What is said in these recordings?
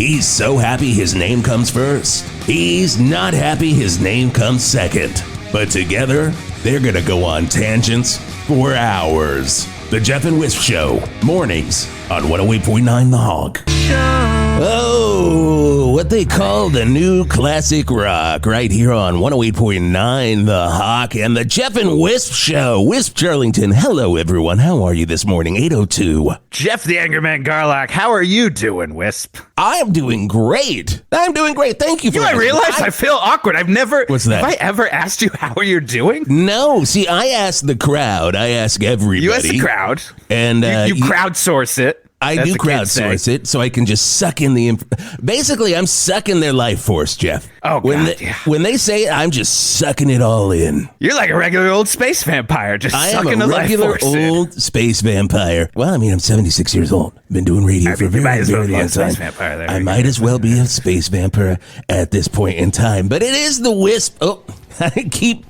He's so happy his name comes first. He's not happy his name comes second. But together, they're gonna go on tangents for hours. The Geoff and Whisp Show, mornings on 108.9 The Hog. Oh, what they call the new classic rock right here on 108.9 The Hawk and the Geoff and Whisp Show. Wisp Charlington, hello everyone. How are you this morning? 8:02. Jeff the Angerman Garlock, how are you doing, Wisp? I'm doing great. Thank you for I realize I feel awkward. What's that? Have I ever asked you how are you doing? No, see, I ask the crowd. I ask everybody. You ask the crowd. And you crowdsource it. I do crowdsource it, so I can just suck in the... Basically, I'm sucking their life force, Jeff. Oh, God, when they say it, I'm just sucking it all in. You're like a regular old space vampire, just sucking the life force in. I am a regular old space vampire. Well, I mean, I'm 76 years old. Been doing radio for a very, very long time. I might as well be a space vampire at this point in time. But it is the Wisp... Oh, I keep...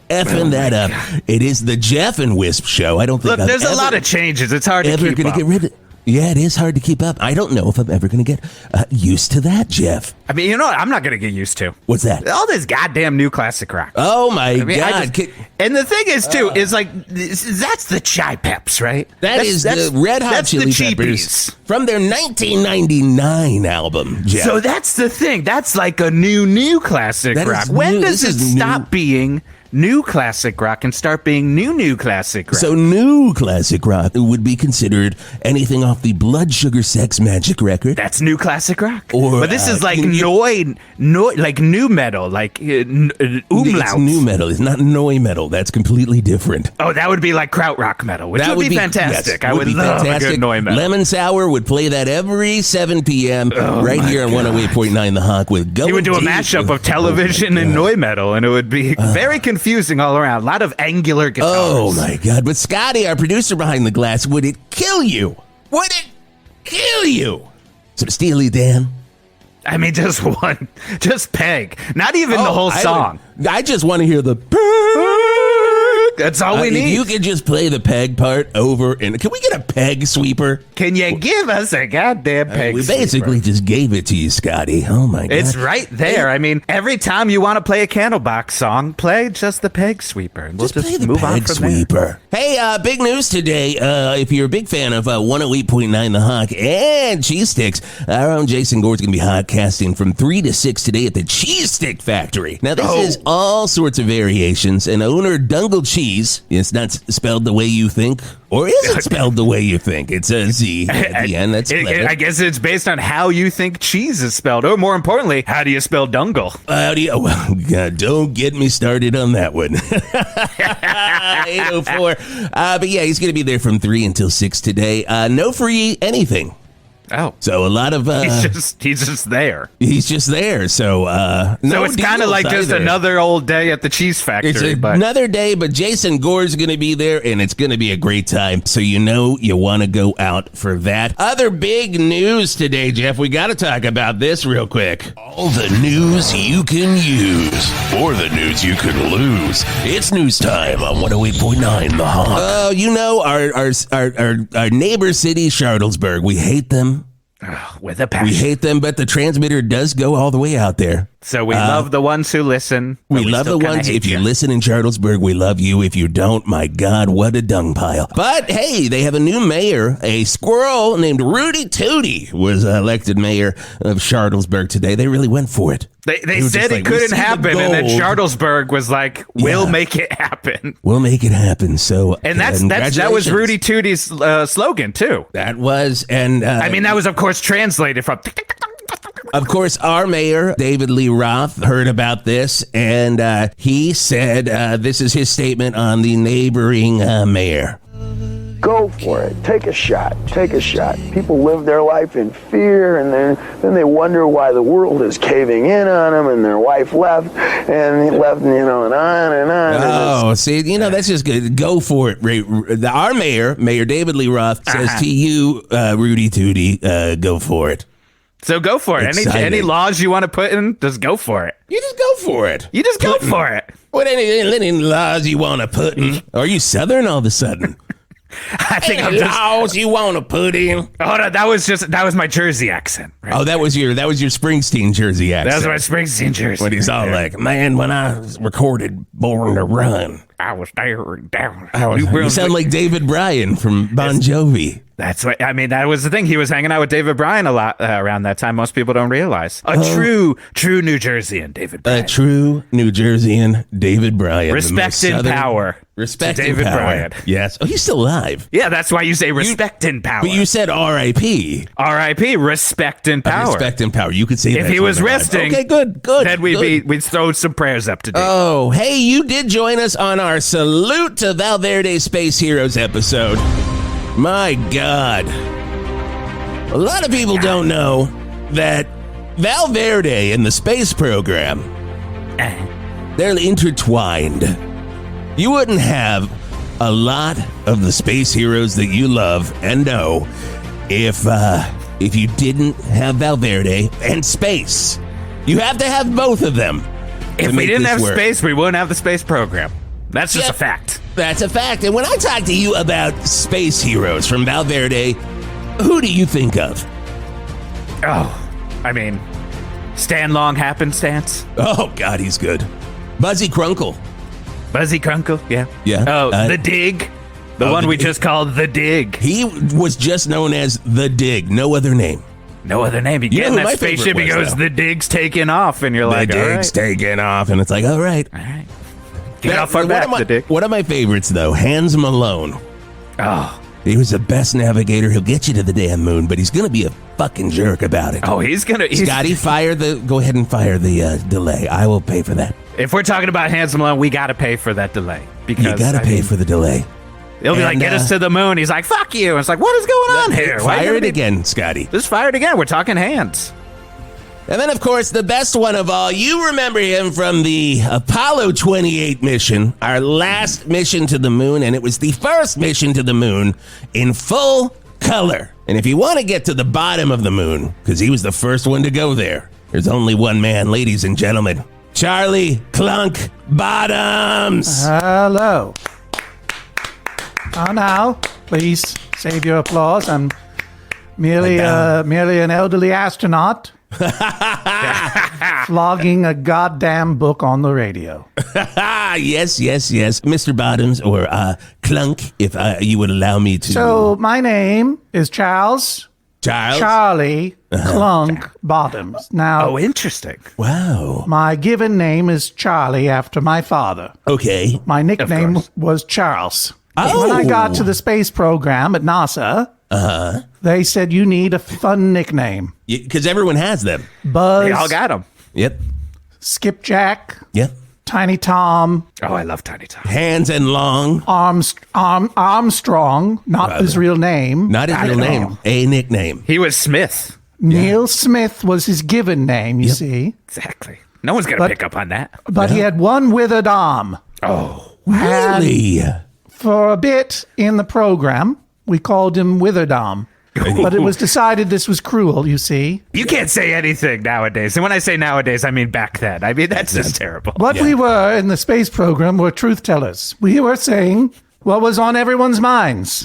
effing that up. It is the Geoff and Whisp Show. I don't think there's a lot of changes. It's hard to keep up. Get rid of it. Yeah, it is hard to keep up. I don't know if I'm ever going to get used to that, Jeff. I mean, you know what I'm not going to get used to? What's that? All this goddamn new classic rock. Oh, my God. And the thing is, too, is like, that's the Chai Peps, right? That's the Red Hot Chili Peppers from their 1999 album, Jeff. So that's the thing. That's like a new classic rock. When does it stop being... new classic rock and start being new classic rock? So new classic rock would be considered anything off the Blood Sugar Sex Magic record. That's new classic rock. But this is like like new metal, like umlauts. It's new metal. It's not noi metal. That's completely different. Oh, that would be like krautrock metal, which would be fantastic. Yes, I would love a good noi metal. Lemon Sour would play that every 7 p.m. right here on 108.9 The Hawk with Go. He would do a mashup of television and noi metal, and it would be very confusing all around. A lot of angular guitars. Oh my God. But Scotty, our producer behind the glass, would it kill you? Would it kill you? Some Steely Dan? I mean, just one. Just Peg. Not even the whole song. I just want to hear the Peg. That's all we need. If you could just play the Peg part over and can we get a Peg sweeper? Can you give us a goddamn Peg we sweeper? Basically just gave it to you, Scotty. Oh my God. It's right there. I mean, every time you want to play a Candlebox song, play just the Peg sweeper. And we'll just move on from there. Hey, big news today. If you're a big fan of 108.9 The Hawk and Cheese Sticks, our own Jason Gore's going to be hotcasting from 3 to 6 today at the Cheese Stick Factory. Now, this is all sorts of variations, and owner Dungle Cheese, it's not spelled the way you think, or is it spelled the way you think? It's a Z at the end. That's I guess it's based on how you think cheese is spelled, or more importantly, how do you spell Dungle? Well, God, don't get me started on that one. 8:04. But yeah, he's going to be there from 3 until 6 today. No free anything. Oh, so a lot of he's just there. He's just there. So so it's kind of like just another old day at the cheese factory. It's another day, but Jason Gore's going to be there, and it's going to be a great time. So you want to go out for that. Other big news today, Jeff. We got to talk about this real quick. All the news you can use, or the news you could lose. It's news time on 108.9 The Hawk. Oh, you know our neighbor city, Shartlesburg. We hate them. With a passion. We hate them, but the transmitter does go all the way out there. So we love the ones who listen. We love the ones. If you listen in Shartlesburg, we love you. If you don't, my God, what a dung pile. But hey, they have a new mayor. A squirrel named Rudy Tooty was elected mayor of Shartlesburg today. They really went for it. They said it couldn't happen, and then Shartlesburg was like, "We'll make it happen. We'll make it happen." So, and that was Rudy Tooty's slogan too. That was, and I mean, that was of course translated from. Of course, our mayor, David Lee Roth, heard about this, and he said this is his statement on the neighboring mayor. Go for it. Take a shot. Take a shot. People live their life in fear, and then they wonder why the world is caving in on them, and their wife left, and and on and on. Oh, see, that's just good. Go for it. Our mayor, Mayor David Lee Roth, says to you, Rudy Tooty, go for it. So go for it. Any laws you want to put in, just go for it. You just go for it. You just go for it. What any laws you want to put in? Are you Southern all of a sudden? I think Hey, I'm just. laws you want to put in? Hold on, that was my Jersey accent. Right? Oh, that was your Springsteen Jersey accent. That was my Springsteen Jersey. When he's all like, man, when I recorded Born to Run. I was there and down. You sound like David Bryan from Bon Jovi. That's what I mean. That was the thing. He was hanging out with David Bryan a lot around that time. Most people don't realize. A true New Jerseyan, David Bryan. A true New Jerseyan, David Bryan. Respect and power. Respect to and David power. Bryan. Yes. Oh, he's still alive. Yeah, that's why you say respect and power. But you said R.I.P. R.I.P. Respect and power. Respect and power. You could say that. If he was resting, okay, good. Then we'd throw some prayers up today. Oh, hey, you did join us on our Salute to Val Verde Space Heroes episode. My God. A lot of people don't know that Val Verde and the space program, they're intertwined. You wouldn't have a lot of the space heroes that you love and know if you didn't have Val Verde and space. You have to have both of them. If we didn't have space, we wouldn't have the space program. That's just a fact. That's a fact. And when I talk to you about space heroes from Val Verde, who do you think of? Oh, I mean, Stan Long Happenstance. Oh, God, he's good. Buzzy Crunkle. Buzzy Crunkle, yeah. Yeah. Oh, The Dig. The one we just called The Dig. He was just known as The Dig, no other name. No other name. You get in that spaceship, he goes, The Dig's taking off, and you're like, The Dig's taking off, and it's like, all right. All right. Get off our back, The Dig. One of my favorites, though, Hans Malone. Oh. He was the best navigator. He'll get you to the damn moon, but he's going to be a fucking jerk about it. Oh, he's going to... Scotty, go ahead and fire the delay. I will pay for that. If we're talking about Hans Malone, we got to pay for that delay. Because you got to pay for the delay. He'll be like, get us to the moon. He's like, fuck you. And it's like, what is going on here? Fire it again, Scotty. Just fire it again. We're talking hands. And then, of course, the best one of all, you remember him from the Apollo 28 mission, our last mission to the moon, and it was the first mission to the moon in full color. And if you want to get to the bottom of the moon, because he was the first one to go there, there's only one man, ladies and gentlemen. Charley Clunk Bottoms. Hello. Now, please save your applause. I'm merely an elderly astronaut flogging a goddamn book on the radio. Yes. Mr. Bottoms, or Clunk, if you would allow me to. So, my name is Charley Clunk Bottoms. Now, Oh, interesting. Wow. my given name is Charlie after my father. Okay. My nickname course. was Charles. Oh. When I got to the space program at NASA, they said you need a fun nickname. Because everyone has them. Buzz, They all got him. Yep. Skipjack, Yep. Tiny Tom, Oh, I love Tiny Tom. Hands and long. Armstrong, not his real name. Not his real name. A nickname. He was Smith. Neil Smith was his given name, you see. Exactly. No one's going to pick up on that. But he had one withered arm. Oh. Really? For a bit in the program, we called him Withered Arm. But it was decided this was cruel, you see. You can't say anything nowadays. And when I say nowadays, I mean back then. I mean, that's just terrible. What we were in the space program were truth tellers. We were saying what was on everyone's minds.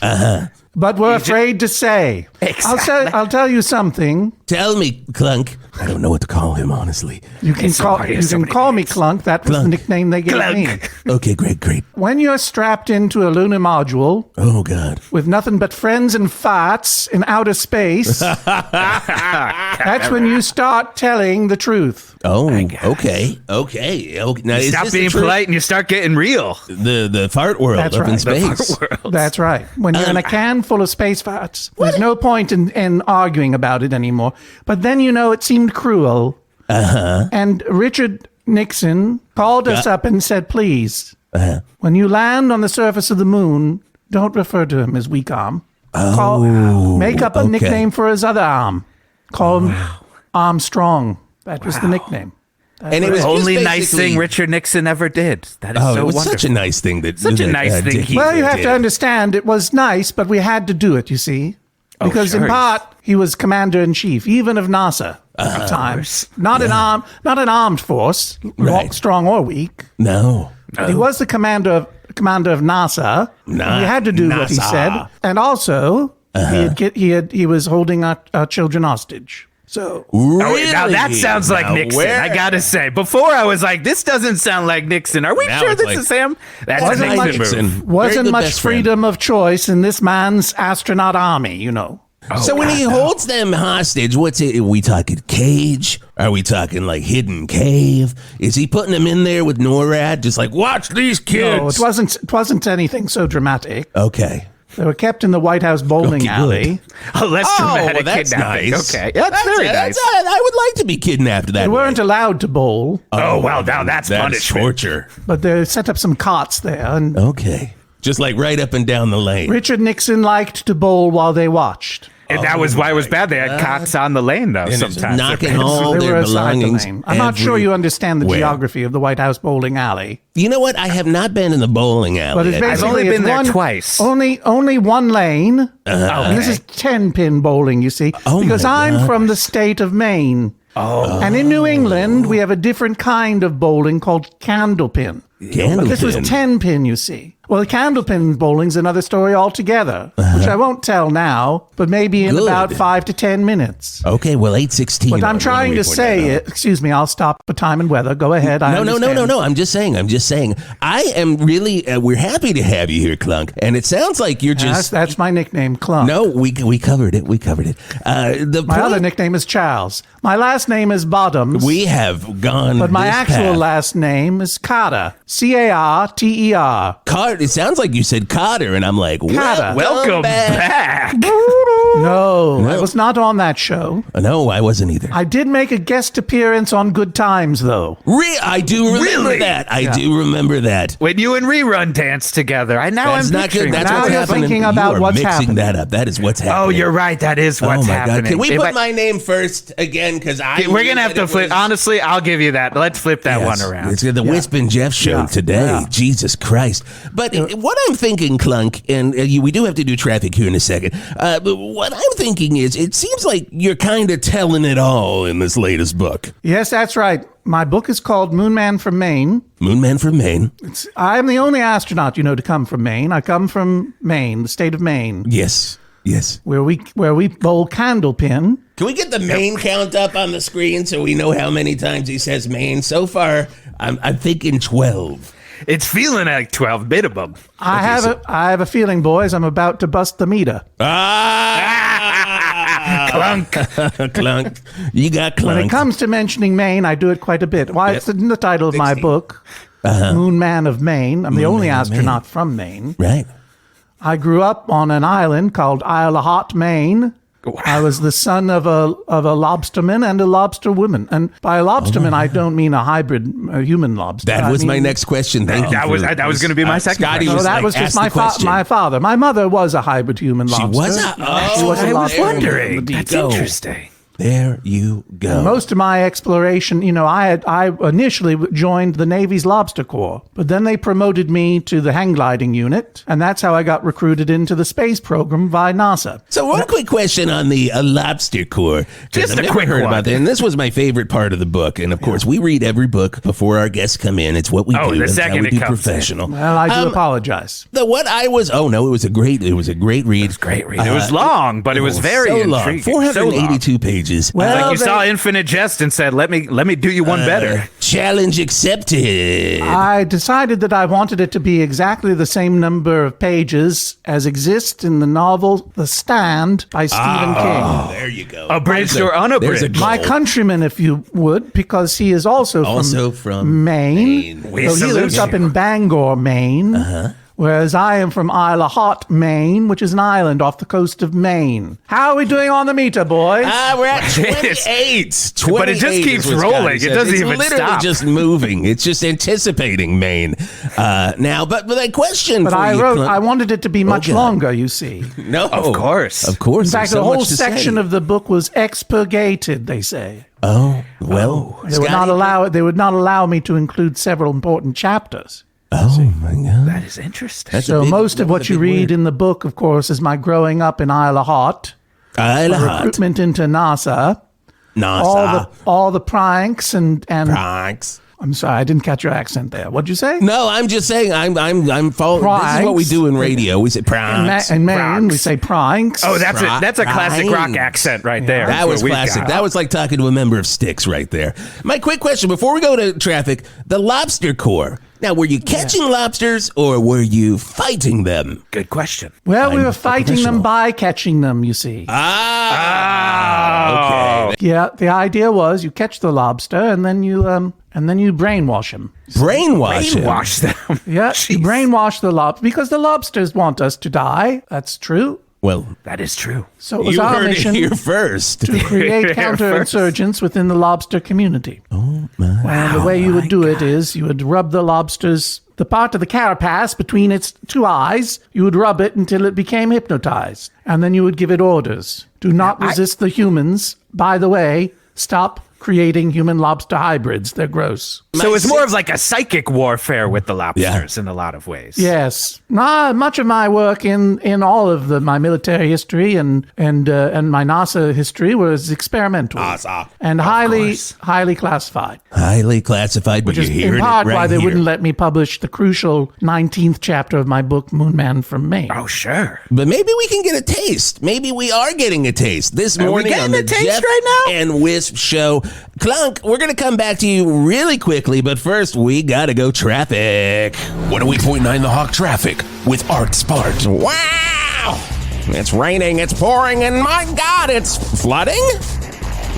But we're afraid to say. Exactly. I'll tell you something. Tell me, Clunk. I don't know what to call him, honestly. You can call me Clunk. That was the nickname they gave me. Okay, great. When you're strapped into a lunar module Oh, God. with nothing but friends and farts in outer space, that's when you start telling the truth. Oh, okay. Now, is Stop this being the truth? polite and you start getting real. The fart world That's up in right. space. That's right. When you're in a can full of space farts, there's no point in arguing about it anymore. But then, it seemed cruel. And Richard Nixon called us up and said, please, when you land on the surface of the moon, don't refer to him as weak arm. Make up a nickname for his other arm. Call him Armstrong. That was the nickname. And it was Only just nice basically- thing Richard Nixon ever did. That is Oh, so it was wonderful. such a nice thing that. Such a nice thing he Well, you have did. to understand, it was nice, but we had to do it, you see. Because sure. in part, he was commander-in-chief, even of NASA at the time. Not an armed force, Right. strong or weak. No. But he was the commander of NASA. We had to do what he NASA. said. And also, he was holding our children hostage. So Really? Now that sounds like Now Nixon, where? I gotta say. Before I was like, this doesn't sound like Nixon. Are we Now sure it's this like- is him? That's a Wasn't Nixon much- move. Very wasn't good much best friend. freedom of choice in this man's astronaut army, you know. So when he holds them hostage, what's it? Are we talking cage? Are we talking like hidden cave? Is he putting them in there with NORAD, just like watch these kids? No, it wasn't anything so dramatic. Okay. They were kept in the White House bowling Okay, alley. good. Oh, less dramatic well, that's kidnapping. nice. Okay, that's very nice. I would like to be kidnapped that They weren't way. allowed to bowl, Oh, well, now that's punishment. torture. but they set up some cots there. And Okay. Just like right up and down the lane. Richard Nixon liked to bowl while they watched. And that was why it was bad. They had cots on the lane, though, And it's sometimes. knocking all They their were aside the belongings. lane. I'm not sure you understand the everywhere. geography of the White House bowling alley. You know what? I have not been in the bowling alley. But it's I've basically only it's been there one- twice. Only one lane. And this is 10-pin bowling, you see. Oh, because my I'm gosh. from the state of Maine. Oh. And in New England, we have a different kind of bowling called candlepin. But this was Candlepin. 10-pin, you see. Well, candlepin bowling's another story altogether, which I won't tell now, but maybe in Good. about 5 to 10 minutes. Okay, well, 8:16. But I'm trying to say it. Excuse me, I'll stop for time and weather. Go ahead. I No. understand. I'm just saying. I am really. We're happy to have you here, Clunk. And it sounds like you're just. That's my nickname, Clunk. No, we covered it. My other nickname is Charles. My last name is Bottoms. We have gone. But my this actual path. last name is Carter. Carter. Carter. It sounds like you said Carter, and I'm like, Carter. Welcome back. No, I was not on that show. No, I wasn't either. I did make a guest appearance on Good Times, though. I do remember Really? that. I do remember that. When you and Rerun dance together, I'm That's not good. picturing That's that. Now what's you're happening. thinking You about are what's mixing happening. that up. That is what's happening. Oh, you're right. That is what's oh my happening. God. Can we If put I- my name first again? Because We're going to have to flip. Honestly, I'll give you that. Let's flip that one around. It's the Whisp and Geoff show today. Yeah. Jesus Christ. But what I'm thinking, Clunk, and we do have to do traffic here in a second. But what I'm thinking is it seems like you're kind of telling it all in this latest book. Yes, that's right. My book is called Moonman from Maine. Moonman from Maine. I'm the only astronaut, to come from Maine. I come from Maine, the state of Maine, Yes. where we bowl candlepin. Can we get the Maine count up on the screen so we know how many times he says Maine? So far, I'm thinking 12. It's feeling like 12 minimum. I have a feeling, boys, I'm about to bust the meter. Clunk. Clunk. You got Clunk. When it comes to mentioning Maine, I do it quite a bit. Why, it's in the title of my 16. book, Moonman of Maine. I'm the only astronaut from Maine. Right. I grew up on an island called Isle of Hot, Maine. I was the son of a lobsterman and a lobster woman. And by a lobsterman, I don't mean a hybrid human lobster. That I was my mean- next question. Thank you. That was going to be my second Scotty question. No, was that like, was just ask my the question. my father. My mother was a hybrid human She lobster. was a. She was a I was lobster. wondering. There you That's go. interesting. There you go. Most of my exploration, I initially joined the Navy's Lobster Corps, but then they promoted me to the hang gliding unit, and that's how I got recruited into the space program by NASA. So one quick question on the lobster corps. 'cause Just I've a never quick heard one. about that. And this was my favorite part of the book. And of course, we read every book before our guests come in. It's what we Oh, do. the That's second how we it do comes in. professional. Well, I do apologize. It was a great read. It was Great read. It was long, but it was very so long. intriguing. 482 pages. Well, Like you they- saw Infinite Jest and said, "Let me do you one better." Challenge accepted. I decided that I wanted it to be exactly the same number of pages as exists in the novel The Stand by Stephen King. There you go. Abridged There's or unabridged? there's a My goal. countryman, if you would, because he is also from Maine. Maine. We So he salute lives up you. in Bangor, Maine. Whereas I am from Isle of Hot, Maine, which is an island off the coast of Maine. How are we doing on the meter, boys? We're at 28. But it just 28 keeps is what rolling. Scotty It says. doesn't It's even literally stop. just moving. It's just anticipating Maine. Now, but a question But for I you, wrote, Clunk. I wanted it to be much God. longer, you see. No. Of course. Of course. In fact, there's so the whole much to section say. of the book was expurgated, they say. Oh, well. They would not allow me to include several important chapters. Oh, my God. That is interesting. That's a So big- most of that's a what you big read word. in the book, of course, is my growing up in Isle of Hot, Isle of Hot. recruitment into NASA, NASA. all the pranks and Pranks. I'm sorry, I didn't catch your accent there. What'd you say? No, I'm just saying I'm following. This is what we do in radio. We say pranks. In Maine, we say pranks. Oh, that's a classic rock accent right there. That was classic. That was like talking to a member of Styx right there. My quick question before we go to traffic: the Lobster Corps. Now, were you catching lobsters or were you fighting them? Good question. Well, we were fighting them by catching them, you see. Okay. Yeah, the idea was you catch the lobster and then you brainwash him. Brainwash them. Yeah, you brainwash the lobster because the lobsters want us to die. That's true. Well, that is true. So it was you our heard mission it here first to create counterinsurgents within the lobster community. Oh my! And the way you would do it is you would rub the lobster's the part of the carapace between its two eyes. You would rub it until it became hypnotized, and then you would give it orders: do not resist the humans. By the way, stop creating human lobster hybrids. They're gross. So it's more of like a psychic warfare with the lobsters in a lot of ways. Yes. Much of my work in all of my military history and my NASA history was experimental. Awesome. And highly classified. Highly classified, but Which is you hear in part it right why they here. wouldn't let me publish the crucial 19th chapter of my book, Moonman From Maine. Oh, sure. But maybe we can get a taste. Maybe we are getting a taste this morning on the taste Geoff right now? and Whisp Show. Clunk, we're going to come back to you really quickly, but first we got to go traffic. 108.9 The Hawk traffic with Art Spart. Wow! It's raining, it's pouring, and my God, it's flooding?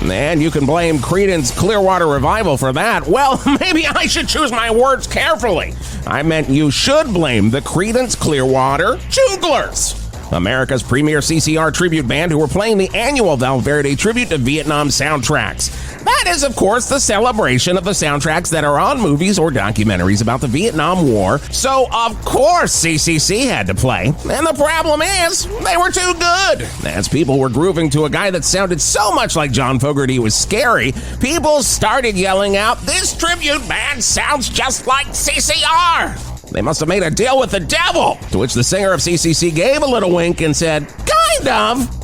And you can blame Creedence Clearwater Revival for that. Well, maybe I should choose my words carefully. I meant you should blame the Creedence Clearwater Jugglers, America's premier CCR tribute band who were playing the annual Val Verde tribute to Vietnam soundtracks. That is, of course, the celebration of the soundtracks that are on movies or documentaries about the Vietnam War. So, of course, CCC had to play. And the problem is, they were too good. As people were grooving to a guy that sounded so much like John Fogerty was scary, people started yelling out, "This tribute band sounds just like CCR! They must have made a deal with the devil!" To which the singer of CCC gave a little wink and said, "Kind of."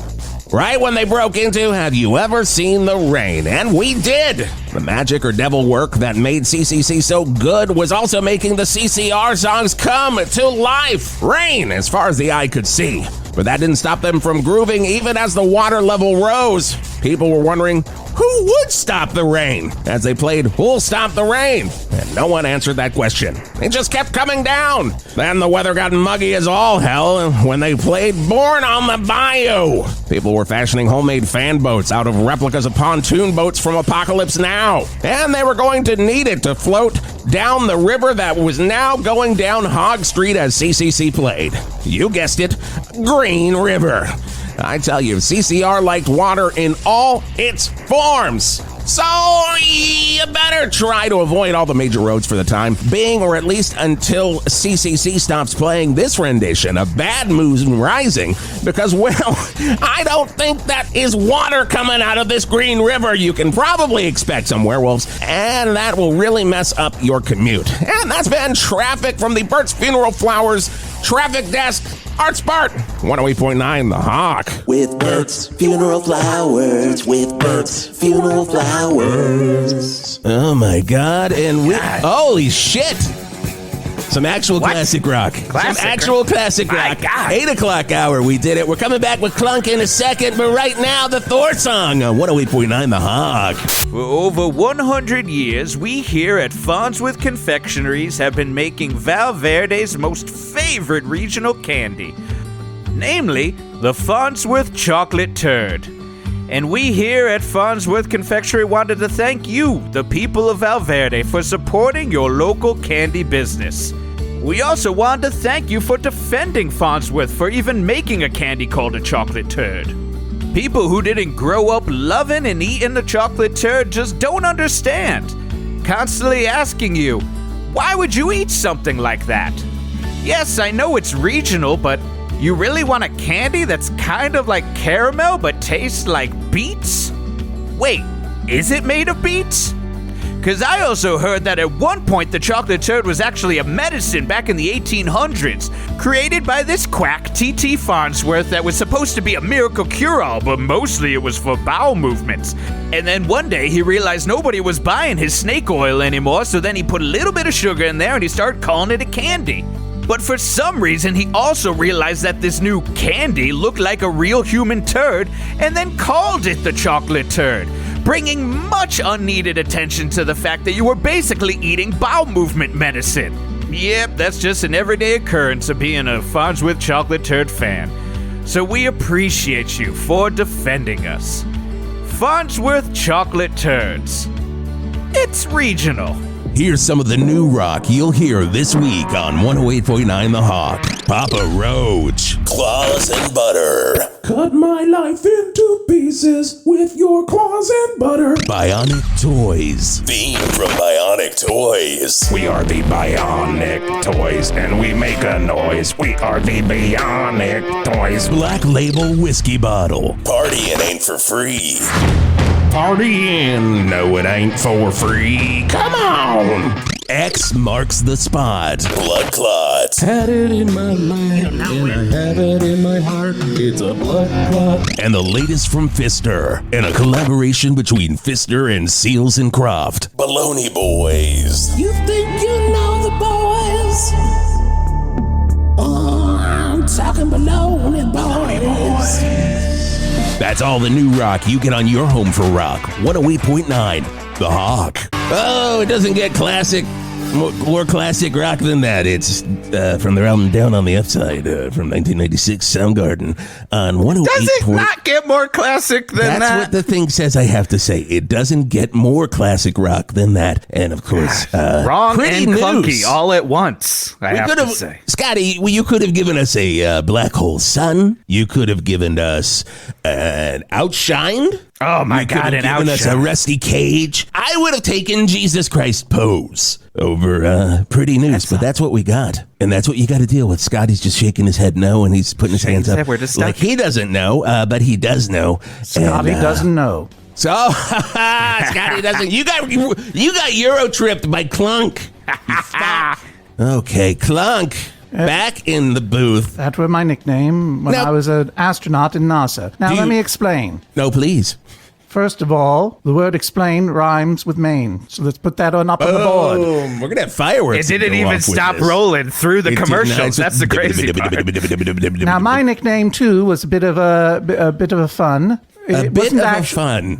Right when they broke into "Have You Ever Seen the Rain?" And we did. The magic or devil work that made CCC so good was also making the CCR songs come to life. Rain as far as the eye could see. But that didn't stop them from grooving even as the water level rose. People were wondering, who would stop the rain? As they played Who'll Stop the Rain? And no one answered that question. It just kept coming down. Then the weather got muggy as all hell when they played Born on the Bayou. People were fashioning homemade fan boats out of replicas of pontoon boats from Apocalypse Now. And they were going to need it to float down the river that was now going down Hog Street as CCC played. You guessed it, Green River. I tell you, CCR liked water in all its forms. So you better try to avoid all the major roads for the time being, or at least until CCC stops playing this rendition of Bad Moon Rising, because, well, I don't think that is water coming out of this Green River. You can probably expect some werewolves, and that will really mess up your commute. And that's been traffic from the Burt's Funeral Flowers traffic desk. Art Spart, 108.9 The Hawk. With Burt's Funeral Flowers, with Burt's Funeral Flowers. Oh my God, and holy shit! Some actual classic rock. Classic rock. 8 o'clock hour, we did it. We're coming back with Clunk in a second, but right now, the Thor song on 108.9 The Hawk. For over 100 years, we here at Farnsworth Confectionaries have been making Val Verde's most favorite regional candy, namely the Farnsworth Chocolate Turd. And we here at Farnsworth Confectionery wanted to thank you, the people of Val Verde, for supporting your local candy business. We also want to thank you for defending Farnsworth for even making a candy called a chocolate turd. People who didn't grow up loving and eating the chocolate turd just don't understand. Constantly asking you, why would you eat something like that? Yes, I know it's regional, but you really want a candy that's kind of like caramel but tastes like beets? Wait, is it made of beets? Because I also heard that at one point the chocolate turd was actually a medicine back in the 1800s, created by this quack, T.T. Farnsworth, that was supposed to be a miracle cure-all, but mostly it was for bowel movements. And then one day he realized nobody was buying his snake oil anymore, so then he put a little bit of sugar in there and he started calling it a candy. But for some reason, he also realized that this new candy looked like a real human turd and then called it the chocolate turd, bringing much unneeded attention to the fact that you were basically eating bowel movement medicine. Yep, that's just an everyday occurrence of being a Farnsworth chocolate turd fan. So we appreciate you for defending us. Farnsworth chocolate turds. It's regional. Here's some of the new rock you'll hear this week on 108.9 The Hawk. Papa Roach. Claws and butter. Cut my life into pieces with your claws and butter. Bionic Toys. Theme from Bionic Toys. We are the Bionic Toys, and we make a noise. We are the Bionic Toys. Black Label Whiskey Bottle. Partying ain't for free. Partying, no it ain't for free. Come on! X marks the spot. Blood clot. Had it in my mind, and I have it in my heart. It's a blood clot. And the latest from Fister, in a collaboration between Fister and Seals and Croft. Baloney Boys. You think you know the boys? Oh, I'm talking baloney boys. That's all the new rock you get on your home for rock. 108.9 The Hawk. Oh, it doesn't get more classic rock than that. It's from their album Down on the Upside from 1996, Soundgarden on 108. Does it not get more classic than that? That's what the thing says I have to say. It doesn't get more classic rock than that. And of course, wrong pretty and news. clunky all at once, I have to say. Scotty, you could have given us a Black Hole Sun. You could have given us an Outshined. Oh my God, an given us a Rusty Cage. I would have taken Jesus Christ Pose over Pretty News, but that's what we got. And that's what you got to deal with. Scotty's just shaking his head no, and he's putting his hands up like he doesn't know, but he does know. Scotty doesn't know. So, Scotty doesn't. You got Euro tripped by Clunk. Okay, Clunk. Back in the booth. That was my nickname when I was an astronaut in NASA. Now, let me explain. No, please. First of all, the word explain rhymes with Maine. So let's put that on the board. We're going to have fireworks. It didn't even stop rolling through the commercials. That's the crazy part. Now, my nickname, too, was a bit of a fun. It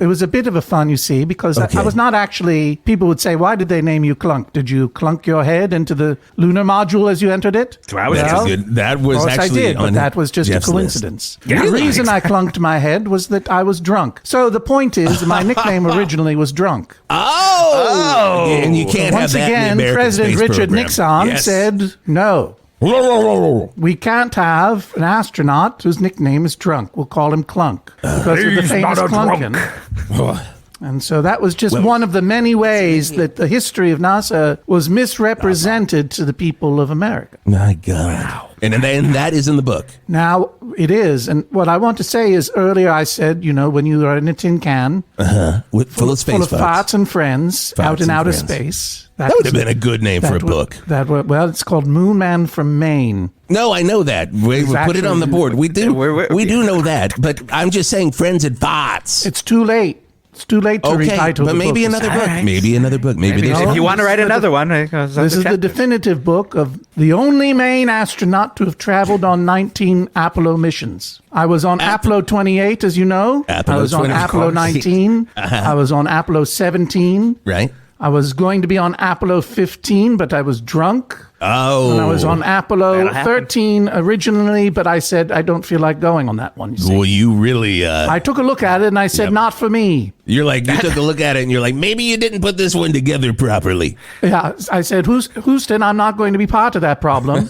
was a bit of a fun, you see, because I was not actually, people would say, why did they name you Clunk? Did you clunk your head into the lunar module as you entered it? That was actually I did, but that was just Jeff's a coincidence. Yeah, the reason I clunked my head was that I was drunk. So the point is, my nickname originally was Drunk. Oh! And you can't Once have that again, in the American President space Richard program. Nixon said, no. We can't have an astronaut whose nickname is Drunk. We'll call him Clunk because of the famous Clunkin'. And so that was just one of the many ways that the history of NASA was misrepresented to the people of America. My God. Wow. And then that is in the book. Now, it is. And what I want to say is earlier I said, when you are in a tin can full of space farts and friends out in outer space. That would have been a good name for a book. It's called Moonman From Maine. No, I know that. We put it on the board. We do. We do know that. But I'm just saying friends and farts. It's too late. It's too late to retitle but the maybe book. another book. Maybe another book. Maybe if you want to write another one. This is the definitive book of the only Maine astronaut to have traveled on 19 Apollo missions. I was on Apollo 28, as you know. I was on Apollo 19. I was on Apollo 17. Right. I was going to be on Apollo 15, but I was drunk. Oh. And I was on Apollo 13 originally, but I said, I don't feel like going on that one. You see. Well, you really... I took a look at it and I said, not for me. You're like, you took a look at it and you're like, maybe you didn't put this one together properly. Yeah, I said, Houston, I'm not going to be part of that problem.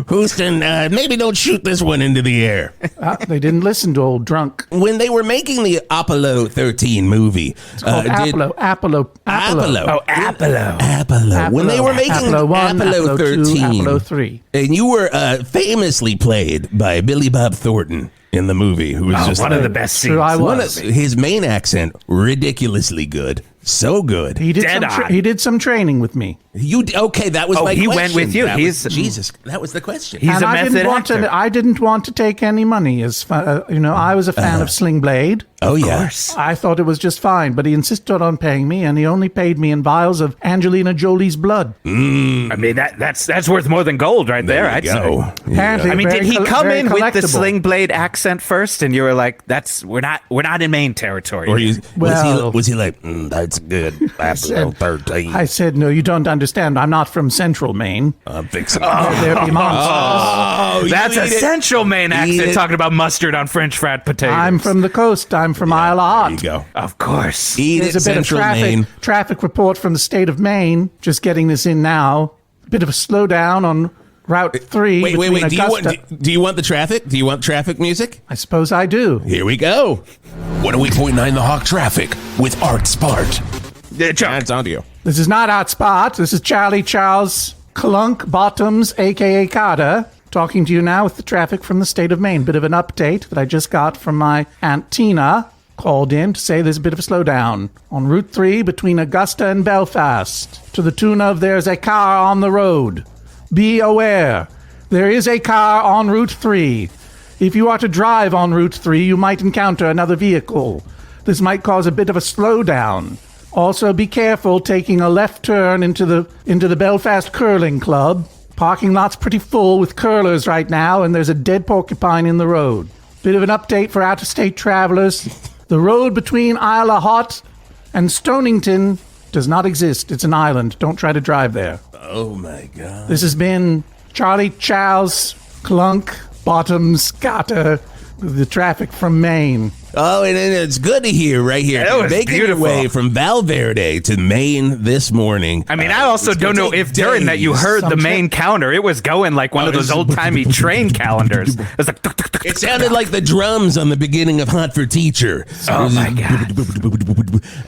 Houston, maybe don't shoot this one into the air. They didn't listen to old Drunk. When they were making the Apollo 13 movie... It's called Apollo. Oh, Apollo. When they were making Apollo 1, Apollo Apollo 13, 2, Apollo 3. And you were famously played by Billy Bob Thornton in the movie, who was just one of the best scenes. True, I was. His main accent, ridiculously good. So good. He did some training with me. Okay, that was my question. He went with you. Jesus, that was the question. He's a I method actor. I didn't want to take any money. I was a fan of Sling Blade. Oh, yeah. course. I thought it was just fine, but he insisted on paying me, and he only paid me in vials of Angelina Jolie's blood. I mean, that's worth more than gold right there. I'd say. Apparently, I mean, did he come in with the collectible. Sling Blade accent first, and you were like, we're not in Maine territory. Or Well- was he like, that's good. Apple 13. I said, no, you don't understand. I'm not from Central Maine. I'm fixing There be monsters. Oh, That's a Central Maine accent talking about mustard on French fried potatoes. I'm from the coast. I'm from Isle of There you Hot. go. Of course. Eat There's it, a bit of Central Maine. traffic report from the state of Maine. Just getting this in now. A bit of a slowdown on Route 3. Wait. between Do you want the traffic? Do you want traffic music? I suppose I do. Here we go. 108.9 The Hawk Traffic with Art Spart. That's on to you. This is not Hot Spot. This is Charlie Charles Clunk Bottoms, a.k.a. Carter, talking to you now with the traffic from the state of Maine. Bit of an update that I just got from my Aunt Tina. Called in to say there's a bit of a slowdown on Route 3 between Augusta and Belfast to the tune of there's a car on the road. Be aware, there is a car on Route 3. If you are to drive on Route 3, you might encounter another vehicle. This might cause a bit of a slowdown. Also, be careful taking a left turn into the Belfast Curling Club. Parking lot's pretty full with curlers right now, and there's a dead porcupine in the road. Bit of an update for out-of-state travelers. The road between Isle of Hot and Stonington does not exist. It's an island. Don't try to drive there. Oh, my God. This has been Charlie Charles Clunk Bottoms Carter with the traffic from Maine. Oh, and it's good to hear right here. That was Making your beautiful. way from Val Verde to Maine this morning. I mean, I also it's gonna don't know take if during that you days. heard the Some Maine counter. It was going like one of those old-timey train calendars. It was like... It sounded like the drums on the beginning of Hot for Teacher. Oh, my God.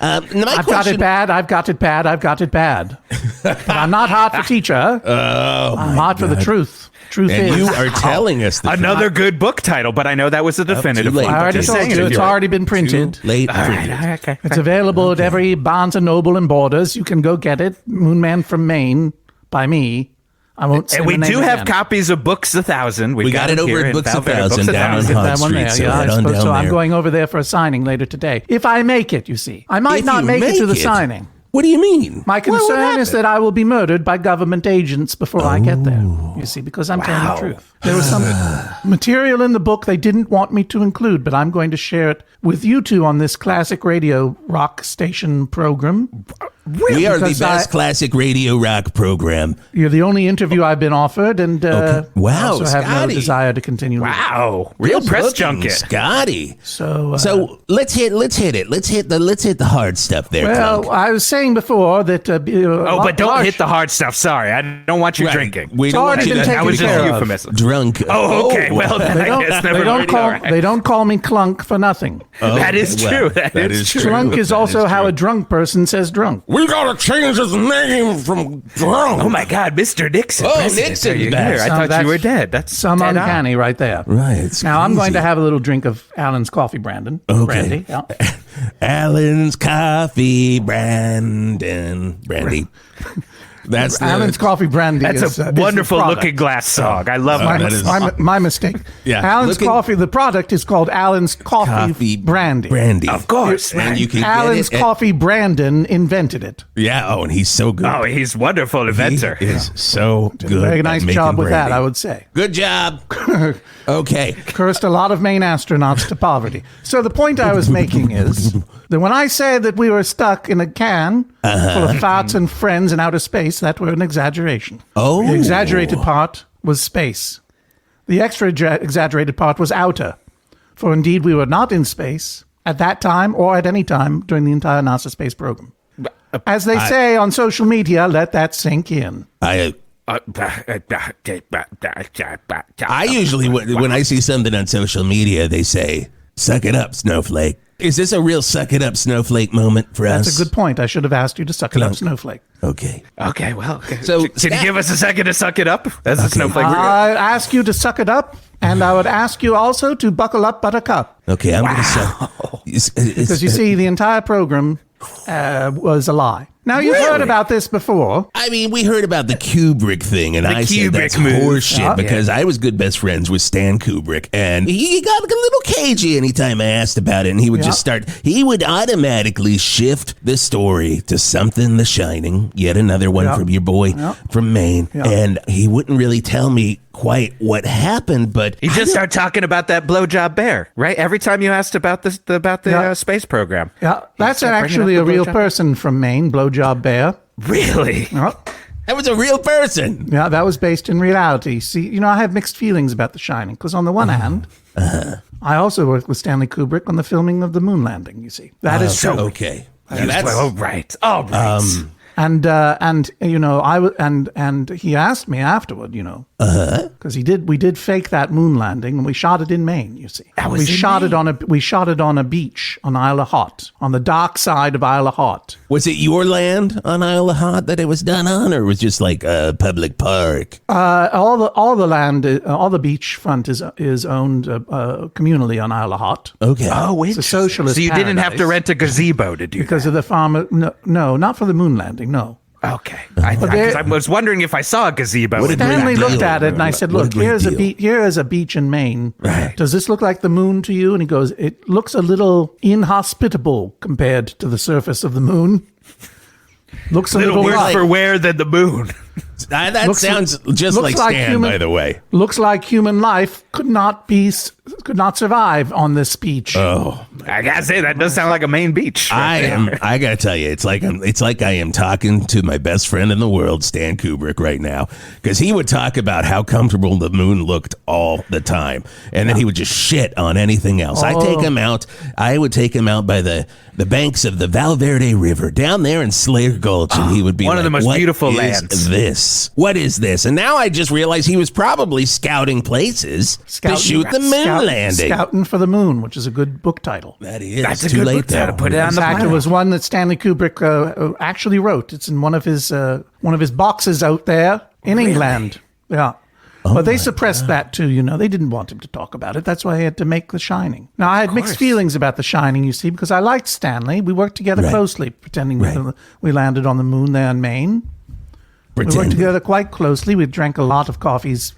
I've got it bad. I've got it bad. I've got it bad. But I'm not hot for teacher. I'm hot for the truth. Truth And is. you are telling us the Another good book title, but I know that was a definitive late. one. I already Just told saying you. it. It's You're right. already been printed. late. All right, okay. It's available at every Barnes & Noble and Borders. You can go get it. Moonman from Maine by me. I won't say And we the name do have again. copies of Books 1000. We got it over here at in Books Val Verde, 1000 down on 1000. Hot That one Street. there. So Yeah, head I on suppose down so. I'm there. going over there for a signing later today. If I make it, you see. I might If not you make it to the make it. signing. What do you mean? My What concern is happened? that I will be murdered by government agents before I get there. You see, because I'm telling the truth. There was some material in the book they didn't want me to include, but I'm going to share it with you two on this classic radio rock station program. We are the Because best classic radio rock program. You're the only interview I've been offered, and Wow, I also have no Scotty. desire to continue. Wow. Real Good press looking, junket. Scotty. So let's hit it. Let's hit the hard stuff there. well, Clunk. I was saying before that. Oh, but don't hit the hard stuff. Sorry. I don't want you Right. drinking. We don't already want you been to taken That was just care a of. euphemism. drunk. Oh, okay. Well, then I guess never mind. All right. They don't call me Clunk for nothing. That is well, true. that That is is true. true. Clunk is That also is how true. a drunk person says drunk. We gotta change his name from drunk. Oh, my God. Mr. Nixon. Oh, President, Nixon's are you back. here? I So thought that's you were dead. That's Some dead on. uncanny right there. Right. It's Now I'm going to crazy. have a little drink of Alan's coffee, Brandon. Okay. Brandy. Yeah. Alan's coffee, Brandy. That's Alan's coffee brandy. That's is, a is the wonderful product. looking glass song. I love that it. is- My mistake. Yeah, Alan's looking- coffee. The product is called Alan's coffee, brandy. Brandy. Of course. And you can Alan's get it. coffee. Brandon invented it. Yeah. Oh, and he's so good. Oh, he's wonderful inventor. He is so good. Very at nice making job with that, brandy. I would say. Good job. Okay. Cursed a lot of Maine astronauts to poverty. So the point I was making is that when I said that we were stuck in a can full of farts and friends in outer space, that were an exaggeration. Oh. The exaggerated part was space. The extra exaggerated part was outer. For indeed, we were not in space at that time or at any time during the entire NASA space program. As they say on social media, let that sink in. I usually, when I see something on social media, they say, suck it up, snowflake. Is this a real suck it up snowflake moment for us? That's a good point. I should have asked you to suck it up, Snowflake. Okay. Okay, well, So, can you give us a second to suck it up? That's the snowflake. I ask you to suck it up, and I would ask you also to buckle up, Buttercup. Okay, I'm going to suck. Because you see, the entire program was a lie. Now, you've heard about this before. I mean, we heard about the Kubrick thing, and I said that's Kubrick move. horseshit because I was good best friends with Stan Kubrick, and he got a little cagey anytime I asked about it, and he would just he would automatically shift the story to something The Shining, yet another one from your boy from Maine, and he wouldn't really tell me quite what happened, but You just start talking about that blowjob bear, right? Every time you asked about the space program. Yeah, that's actually a real person from Maine, Blowjob Bear. Really? that was a real person. Yeah, that was based in reality. See, you know, I have mixed feelings about The Shining, because on the one hand, I also worked with Stanley Kubrick on the filming of the moon landing, you see. That is true. Okay. Oh, right. Oh, right. And you know, and he asked me afterward, you know, because we did fake that moon landing, and we shot it in Maine. You see, we shot it on a beach on Isle of Haut, on the dark side of Isle of Haut. Was it your land on Isle of Haut that it was done on, or was it just like a public park? All the land, all the beachfront is owned communally on Isle of Haut. Okay. Oh, It's a socialist. So you didn't have to paradise rent a gazebo to do because that. of the farmer. No, not for the moon landing. No. Okay. I was wondering if I saw a gazebo. What a great Stanley deal. looked at it and I said, What a look, great here is deal. a beach in Maine. Right. Does this look like the moon to you? And he goes, it looks a little inhospitable compared to the surface of the moon. Looks a little worse rough. for wear than the moon. That Looks- sounds just looks like like Stan, human- by the way. Looks like human life could not survive on this beach. Oh, I gotta say, that does sound like a Maine beach. I gotta tell you, it's like I am talking to my best friend in the world, Stan Kubrick, right now, because he would talk about how comfortable the moon looked all the time, and then he would just shit on anything else. I would take him out by the banks of the Val Verde River down there in Slayer Gulch, and he would be one of the most "What beautiful is lands. This? What is this?" And now I just realized he was probably scouting places to shoot the moon landing. Scouting for the Moon, which is a good book title. That is. That's a too good late book title. though. Put it on In the fact, it pile. was one that Stanley Kubrick actually wrote. It's in one of his boxes out there in England. Yeah. But they suppressed that too, you know. They didn't want him to talk about it. That's why he had to make The Shining. Now, I had mixed feelings about The Shining, you see, because I liked Stanley. We worked together closely, pretending we landed on the moon there in Maine. We worked together quite closely. We drank a lot of coffees,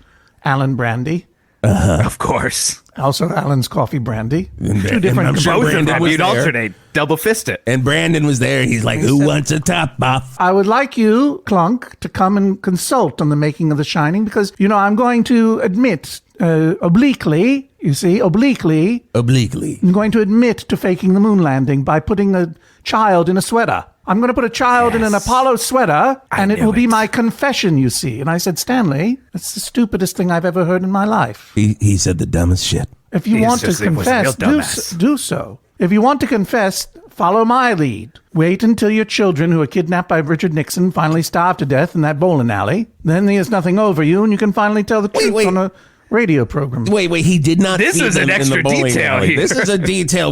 Allen brandy. Of course. Also, Allen's coffee brandy. And Two different I'm sure Both of Brandon them. was You'd there. alternate. Double fist it. And Brandon was there. He's like, "Who wants a top off?" I would like you, Clunk, to come and consult on the making of The Shining because, you know, I'm going to admit obliquely, Obliquely. I'm going to admit to faking the moon landing by putting a child in a sweater. I'm going to put a child in an Apollo sweater, and it will be my confession, you see. And I said, Stanley, that's the stupidest thing I've ever heard in my life. He said the dumbest shit. If you He want to was a real confess, dumbass. do so. If you want to confess, follow my lead. Wait until your children who were kidnapped by Richard Nixon finally starved to death in that bowling alley. Then there's nothing over you, and you can finally tell the truth on a radio program. Wait, he did not. This feed is an them in the extra bowling detail alley. here. This is a detail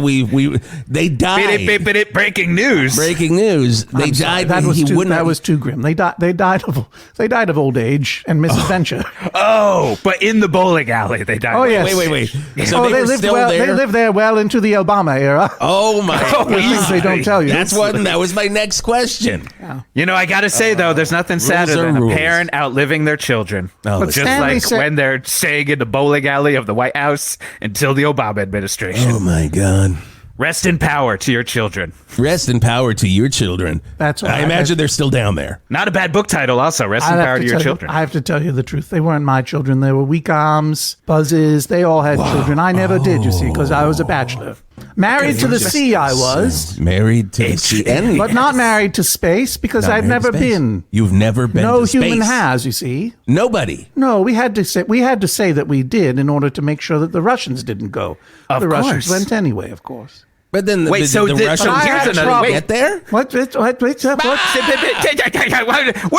they died. Breaking news. Breaking news. They died. That when he wouldn't. that was too grim. They died of old age and misadventure. Oh, but in the bowling alley, they died. Oh, yes. Wait. So they were lived still well. there. They lived there well into the Obama era. Oh my! Things they don't tell you. That was my next question. You know, I gotta say, though, there's nothing sadder are than a rules. parent outliving their children. Oh, Just Stanley like said- when they're staying in the bowling alley of the White House until the Obama administration. Oh my God! Rest in power to your children. Rest in power to your children. That's what I imagine they're still down there. Not a bad book title, also. Rest in I'd have power to your tell you- children. I have to tell you the truth. They weren't my children. They were Weak Arms, Buzzes. They all had children. I never did, you see, because I was a bachelor. Married to the sea, I was, Married to the sea, but not married to space because Not I've married to never space. been. You've never been. No to space. human has, you see. Nobody. No, we had to say that we did in order to make sure that the Russians didn't go. Of the Russians course. went anyway, of course. But then the Wait, so the the- Russians so here's actually another- get there? What? We're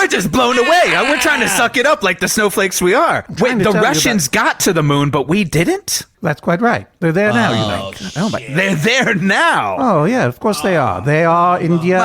just blown away. We're trying to suck it up like the snowflakes we are. Wait, trying to the tell you Russians got to the moon, but we didn't? That's quite right. They're there now, you think. Oh my! They're there now. Oh, yeah, of course they are. They are India,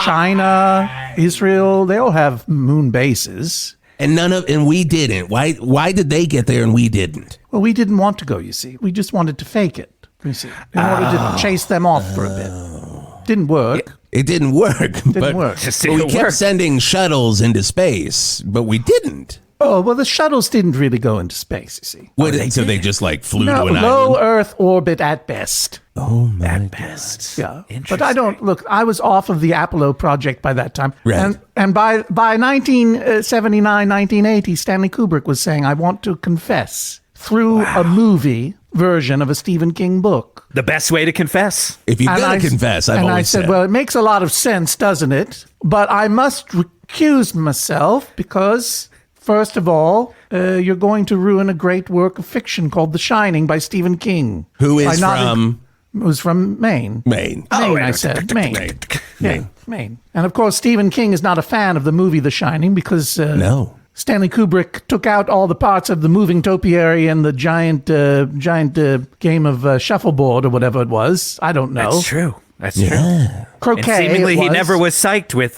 China, Israel. They all have moon bases. And we didn't. Why did they get there and we didn't? Well, we didn't want to go, you see. We just wanted to fake it, you see, in order to chase them off for a bit. Didn't work. It didn't work. Didn't work. But we kept sending shuttles into space, but we didn't. Oh, well, the shuttles didn't really go into space, you see. So they just like flew No, to an low island? Earth orbit at best. Oh, my At God. best. Yeah. But I don't, look, I was off of the Apollo project by that time. Right. And by 1979, 1980, Stanley Kubrick was saying, I want to confess through a movie version of a Stephen King book. The best way to confess. If you're And going to confess, I've and always I said, well, it makes a lot of sense, doesn't it? But I must recuse myself because, first of all, you're going to ruin a great work of fiction called The Shining by Stephen King. Who is By not- from It was from Maine. Maine? Maine, I said. Maine. Yeah, Maine. And of course, Stephen King is not a fan of the movie The Shining because No. Stanley Kubrick took out all the parts of the moving topiary and the giant game of shuffleboard or whatever it was. I don't know. That's true. That's true. And Croquet. seemingly, it he was. never was psyched with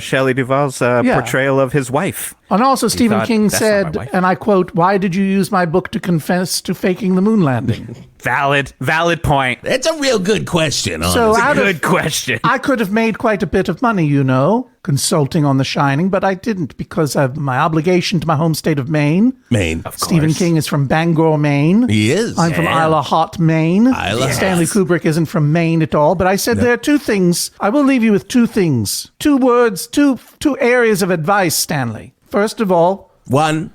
Shelley Duvall's portrayal of his wife. And also, Stephen thought, King "That's not said, my wife." and I quote, "Why did you use my book to confess to faking the moon landing?" Valid point. That's a real good question. So honestly. out Good of, question. I could have made quite a bit of money, you know, consulting on The Shining, but I didn't because of my obligation to my home state of Maine. Maine. Stephen King is from Bangor, Maine. He is. I'm from Isla Hot, Maine. Isla Stanley Hot. Kubrick isn't from Maine at all, but I said there are two things. I will leave you with two things. Two words, two areas of advice, Stanley. First of all, One.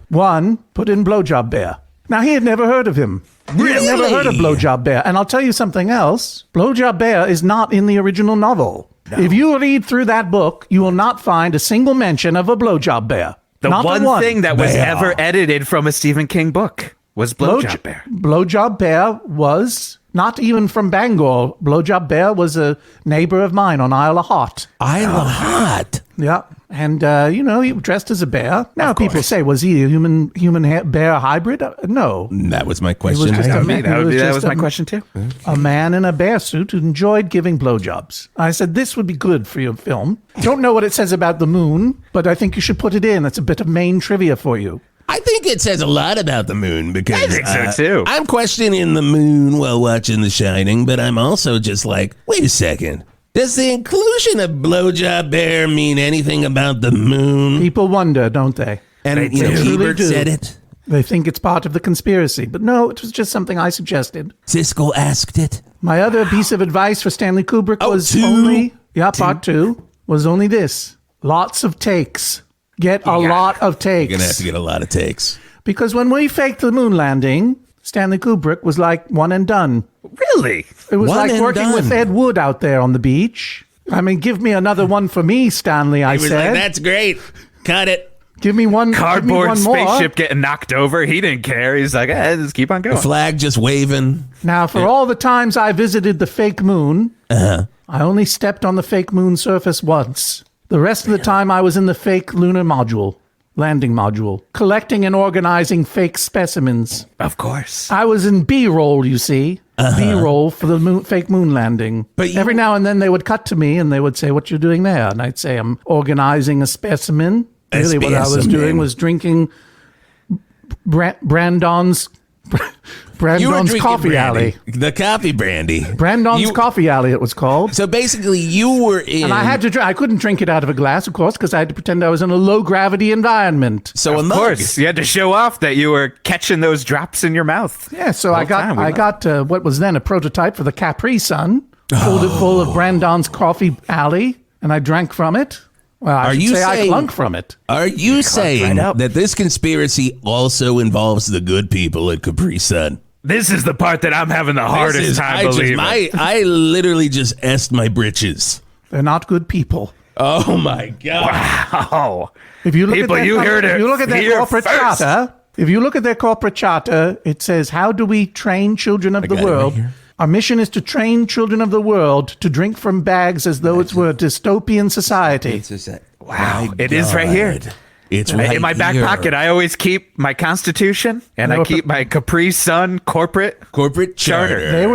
put in Blowjob Bear. Now, he had never heard of him. He had never heard of Blowjob Bear. And I'll tell you something else. Blowjob Bear is not in the original novel. If you read through that book, you will not find a single mention of a blowjob bear. The Not one thing that was Bear. ever edited from a Stephen King book was Blowjob Bear. Blowjob Bear was not even from Bangor. Blowjob Bear was a neighbor of mine on Isla Hot. Isla Hot. Yeah. And, he dressed as a bear. Now people say, was he a human bear hybrid? No. That was my question. just a That man. He was was just my a- question too. A man in a bear suit who enjoyed giving blowjobs. I said, this would be good for your film. Don't know what it says about the moon, but I think you should put it in. It's a bit of Maine trivia for you. I think it says a lot about the moon because I think so, too. I'm questioning the moon while watching The Shining, but I'm also just like, wait a second. Does the inclusion of Blowjob Bear mean anything about the moon? People wonder, don't they? And They really Ebert do. said it. They think it's part of the conspiracy. But no, it was just something I suggested. Siskel asked it. My other piece of advice for Stanley Kubrick Oh, was two? part two, was only this. Lots of takes. Get a lot of takes. You're going to have to get a lot of takes. Because when we faked the moon landing, Stanley Kubrick was like one and done. Really? It was One like and working with done. Ed Wood out there on the beach. I mean, give me another one for me, Stanley, I He was said. like, that's great. Cut it. Give me one. Cardboard give me one more. spaceship getting knocked over. He didn't care. He's like, just keep on going. Flag just waving. Now, for all the times I visited the fake moon, I only stepped on the fake moon surface once. The rest of the time I was in the fake lunar landing module, collecting and organizing fake specimens. Of course. I was in B-roll, you see. B-roll for the fake moon landing. But every now and then they would cut to me and they would say, "What you doing there?" And I'd say, "I'm organizing a specimen." Really, what I was specimen. doing was drinking Brandon's You were drinking coffee brandy. alley. The coffee brandy. Brandon's You- coffee alley, it was called. So basically, you were in. And I had to drink. I couldn't drink it out of a glass, of course, because I had to pretend I was in a low gravity environment. So a Of mug. course. You had to show off that you were catching those drops in your mouth. Yeah, so I time, we got what was then a prototype for the Capri Sun, filled it full of Brandon's coffee alley, and I drank from it. Well, I Are should you say I saying- clunk from it. Are you saying right up. that this conspiracy also involves the good people at Capri Sun? This is the part that I'm having the hardest time believing. I literally just essed my britches. They're not good people. Oh my god! Oh. If you look People, at their, you heard it if you look at their here corporate first. charter, if you look at their corporate charter, it says, "How do we train children of the got it right world here. Our mission is to train children of the world to drink from bags as though it were a dystopian society. Wow, it is right here. It's right in my back here. pocket. I always keep my Constitution and I keep my Capri Sun corporate charter. They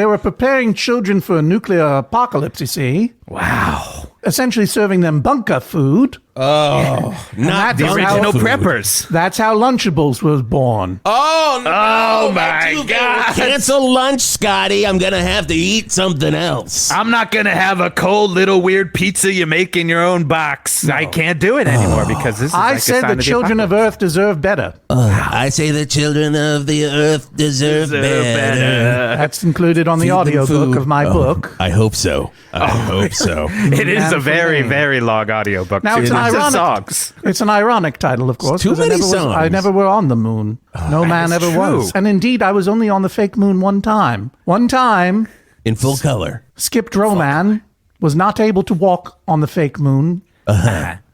were preparing children for a nuclear apocalypse, you see. Wow. Essentially serving them bunker food. Oh, not The bunker original food. preppers. That's how Lunchables was born. Oh, no. Oh, my God. Cancel lunch, Scotty. I'm going to have to eat something else. I'm not going to have a cold little weird pizza you make in your own box. I can't do it anymore because this is I like a said sign the of the children of apocalypse. Earth deserve better. I say the children of the earth deserve better. That's included on the Feed them audio book food. of my book. I hope so. I hope so. It is Moonman a From very, Maine. very long audiobook. Now, too. it's an Lots of ironic- songs. It's an ironic title, of course. too 'cause many I songs. never were on the moon. No man is ever true. was. And indeed, I was only on the fake moon one time. One time, In full color. Skip Droman was not able to walk on the fake moon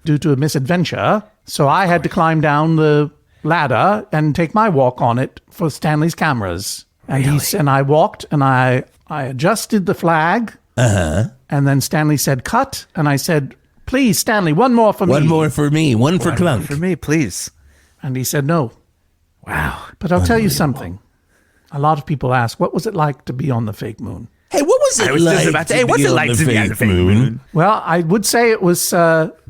due to a misadventure. So I had to climb down the ladder and take my walk on it for Stanley's cameras. And and I walked and I adjusted the flag. And then Stanley said, cut. And I said, please, Stanley, one more for me. One more for me. One for Clunk. For me, please. And he said, no. Wow. But I'll tell you something. A lot of people ask, what was it like to be on the fake moon? Hey, what was it I was just like about to to say, what's be it on like the to be on the fake moon? Well, I would say it was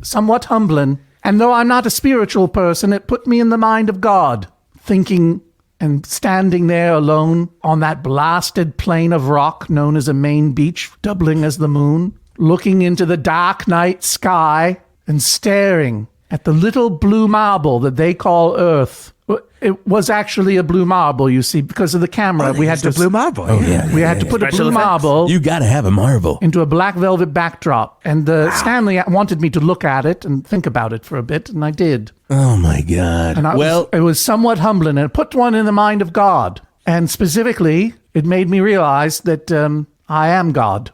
somewhat humbling. And though I'm not a spiritual person, it put me in the mind of God, thinking and standing there alone on that blasted plain of rock known as a Maine beach, doubling as the moon, looking into the dark night sky and staring at the little blue marble that they call Earth. It was actually a blue marble, you see, because of the camera. We had to Blue Marble. we had to put a Special blue effects. marble You got to have a marble. into a black velvet backdrop. And Stanley wanted me to look at it and think about it for a bit, and I did. Oh, my God. And it was somewhat humbling, and it put one in the mind of God. And specifically, it made me realize that I am God.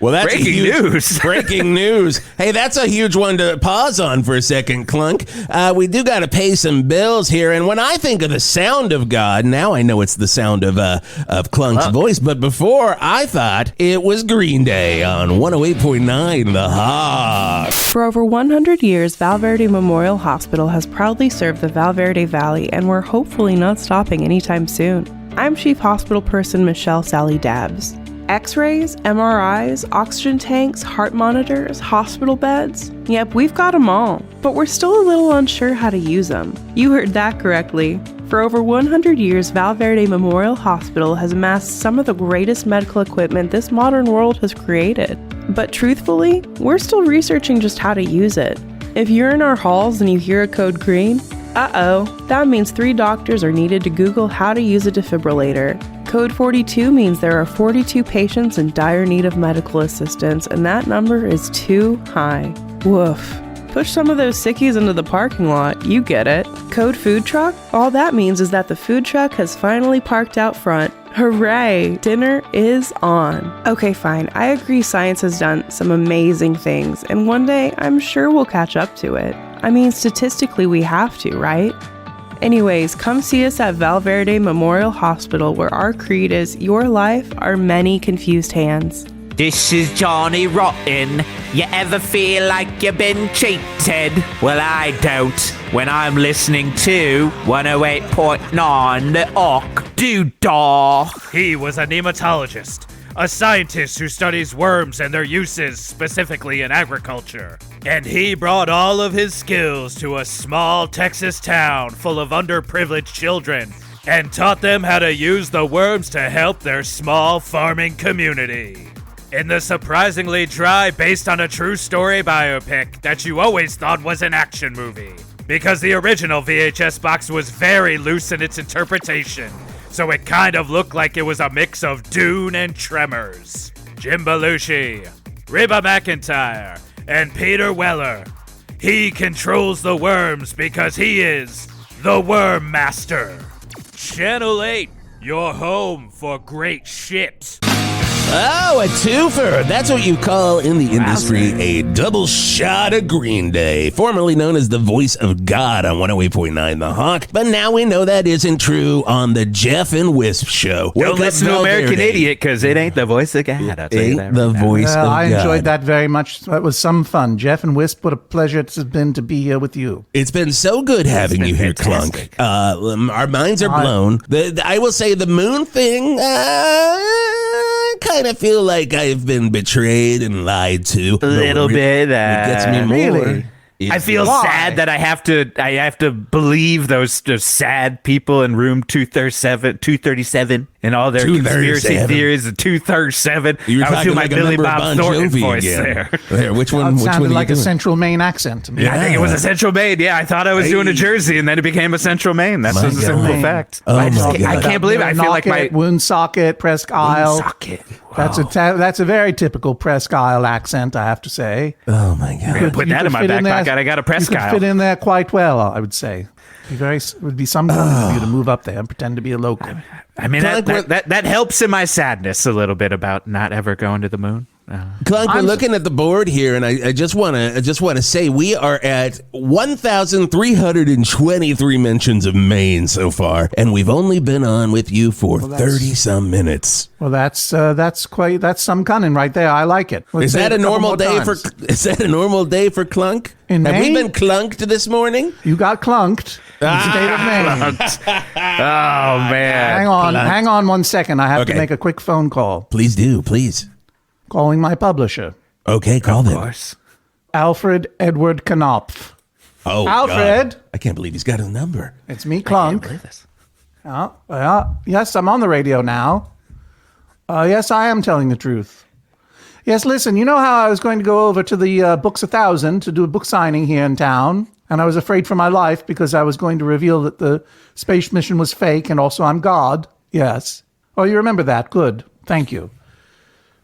Well, that's Breaking news. Breaking news. Hey, that's a huge one to pause on for a second, Clunk. We do got to pay some bills here, and when I think of the sound of God, now I know it's the sound of Clunk's voice. But before, I thought it was Green Day on 108.9 The Hog. For over 100 years, Val Verde Memorial Hospital has proudly served the Val Verde Valley, and we're hopefully not stopping anytime soon. I'm Chief Hospital Person Michelle Sally Dabbs. X-rays, MRIs, oxygen tanks, heart monitors, hospital beds. Yep, we've got them all, but we're still a little unsure how to use them. You heard that correctly. For over 100 years, Val Verde Memorial Hospital has amassed some of the greatest medical equipment this modern world has created. But truthfully, we're still researching just how to use it. If you're in our halls and you hear a code green, that means 3 doctors are needed to Google how to use a defibrillator. Code 42 means there are 42 patients in dire need of medical assistance, and that number is too high. Woof. Push some of those sickies into the parking lot, you get it. Code food truck? All that means is that the food truck has finally parked out front. Hooray! Dinner is on. Okay, fine, I agree science has done some amazing things, and one day I'm sure we'll catch up to it. I mean, statistically we have to, right? Anyways, come see us at Val Verde Memorial Hospital, where our creed is, your life, our many confused hands. This is Johnny Rotten. You ever feel like you've been cheated? Well, I don't when I'm listening to 108.9 The Hawk Doodah. He was a nematologist, a scientist who studies worms and their uses specifically in agriculture. And he brought all of his skills to a small Texas town full of underprivileged children and taught them how to use the worms to help their small farming community. In the surprisingly dry, based on a true story biopic that you always thought was an action movie. Because the original VHS box was very loose in its interpretation, so it kind of looked like it was a mix of Dune and Tremors. Jim Belushi, Reba McEntire, and Peter Weller. He controls the worms because he is the Worm Master. Channel 8, your home for great shit. Oh, a twofer. That's what you call in the industry a double shot of Green Day, formerly known as the voice of God on 108.9 The Hawk. But now we know that isn't true on the Geoff and Whisp Show. Don't listen to American Idiot, because it ain't the voice of God. I'll tell you that. The voice of God. I enjoyed that very much. That was some fun. Geoff and Whisp, what a pleasure it's been to be here with you. It's been so good having you here, Clunk. Our minds are blown. I will say the moon thing, I kind of feel like I've been betrayed and lied to. A little bit. It gets me more. Really? I feel sad that I have to believe those sad people in room 237 and all their conspiracy theories. 237. You were I was doing my like Billy Bob Thornton voice again. there. Which one? It Which sounded one? like a Central Maine accent to me. Yeah, I think it was a Central Maine. Yeah, I thought I was doing a Jersey, and then it became a Central Maine. That's just a simple fact. Oh, I God. can't believe it. I feel like my Woonsocket, Presque Isle. socket. That's a very typical Presque Isle accent, I have to say. Oh my God! Put that in my back pocket. I got a Presque Isle. Fit in there quite well, I would say. Would be some fun for you to move up there and pretend to be a local. I mean, that helps in my sadness a little bit about not ever going to the moon. Clunk, we're looking at the board here, and I just want to say we are at 1,323 mentions of Maine so far, and we've only been on with you for 30 some minutes. Well, that's some cunning right there. I like it. Is that a normal day for Clunk? In Have we Maine? been clunked this morning? You got clunked in the state of Maine. Oh man! Hang on 1 second. I have to make a quick phone call. Please do, please. Calling my publisher, Okay, call them. Of course. Alfred Edward Knopf. Oh, Alfred. God. I can't believe he's got a number. It's me, Clunk. Yes, I'm on the radio now. Yes, I am telling the truth. Yes, listen, you know how I was going to go over to the Books 1,000 to do a book signing here in town? And I was afraid for my life because I was going to reveal that the space mission was fake and also I'm God. Yes. Oh, you remember that. Good. Thank you.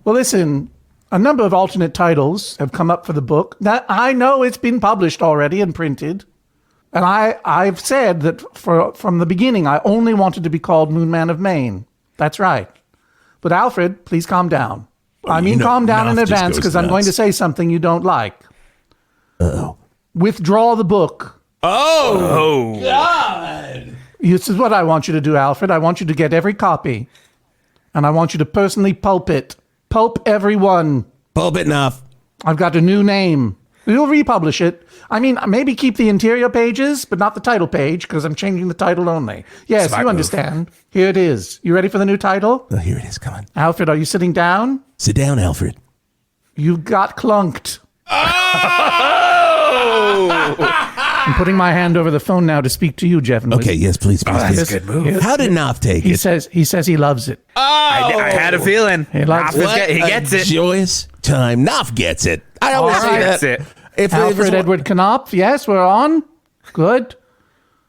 Well, listen, a number of alternate titles have come up for the book. That I know it's been published already and printed. And I've said that from the beginning, I only wanted to be called Moonman of Maine. That's right. But Alfred, please calm down. Calm down in advance because I'm going to say something you don't like. Uh-oh. Withdraw the book. Oh, God. This is what I want you to do, Alfred. I want you to get every copy. And I want you to personally pulp it. Pulp everyone. Pulp it enough. I've got a new name. We'll republish it. I mean, maybe keep the interior pages, but not the title page, because I'm changing the title only. Yes, Smart you understand. Here it is. You ready for the new title? Oh, here it is. Come on. Alfred, are you sitting down? Sit down, Alfred. You got clunked. Oh! I'm putting my hand over the phone now to speak to you, Geoff. Okay, yes, please. That's a good move. How did Knopf take He it? says he loves it. I had a feeling. He loves Knopf he gets it. Joyous time. Knopf gets it. I always say That's that. it. If Alfred Edward Knopf, yes, we're on. Good.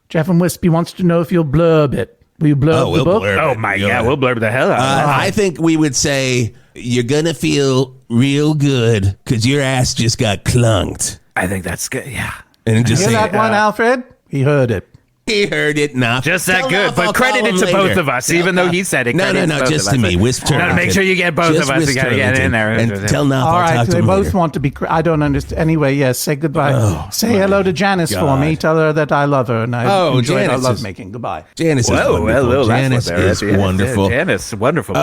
Geoff and Whisp, he wants to know if you'll blurb it. Will you blurb the book? Oh my God, we'll blurb the hell out of that. I think we would say you're going to feel real good because your ass just got clunked. I think that's good. Yeah. And just Hear say that one, Alfred? He heard it. he heard it, Knopf. Just that Tell good. Knopf But I'll credit call it to him both later. of us, even though he said it. No, credit it just both to of me. us. Wisp Turlington. No, make sure you get both Just of us. Wisp You gotta get it in there. And tell Knopf All I'll right, talk to they him both later. want to be. I don't understand. Anyway, yes, say goodbye. Say hello to Janice for me. Tell her that I love her and I enjoyed our Janice lovemaking. Goodbye. Janice is Whoa, wonderful. a little Janice is wonderful. Janice, wonderful.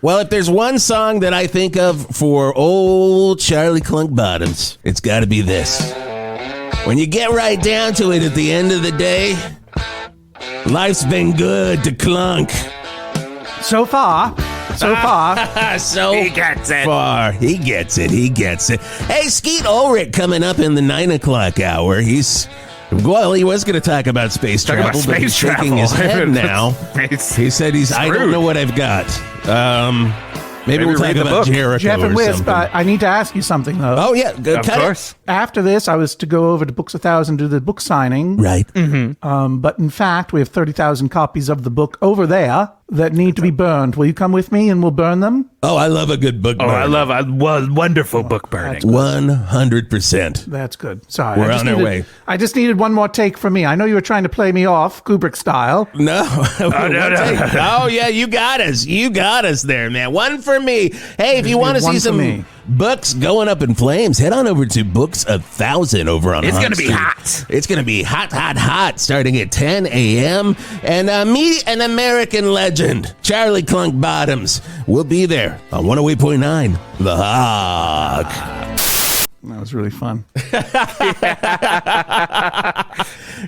Well, if there's one song that I think of for old Charlie Clunk Bottoms, it's got to be this. When you get right down to it at the end of the day, life's been good to Clunk. So far. So He gets it. far. He gets it. Hey, Skeet Ulrich coming up in the 9 o'clock hour. He was going to talk about space travel, but he's shaking his head now. He said I don't know what I've got. Maybe we'll talk read the about book. Jericho Geoff and or Whisp, something. I need to ask you something, though. Oh, yeah. Of course. after this, I was to go over to Books 1000 do the book signing. Right. But in fact, we have 30,000 copies of the book over there that need to be burned. Will you come with me and we'll burn them? Oh, I love a good book burning. I love wonderful book burning. 100%. That's good. Sorry. We're on our way. I just needed one more take from me. I know you were trying to play me off, Kubrick style. No. Oh, yeah, you got us. You got us there, man. One for me. Hey, if you want to see some books going up in flames, head on over to Books 1000 over on It's Hot going to be Street. hot. It's going to be hot, hot, hot, starting at 10 a.m. And meet an American legend, Charlie Clunk Bottoms, will be there on 108.9 The Hog. That was really fun.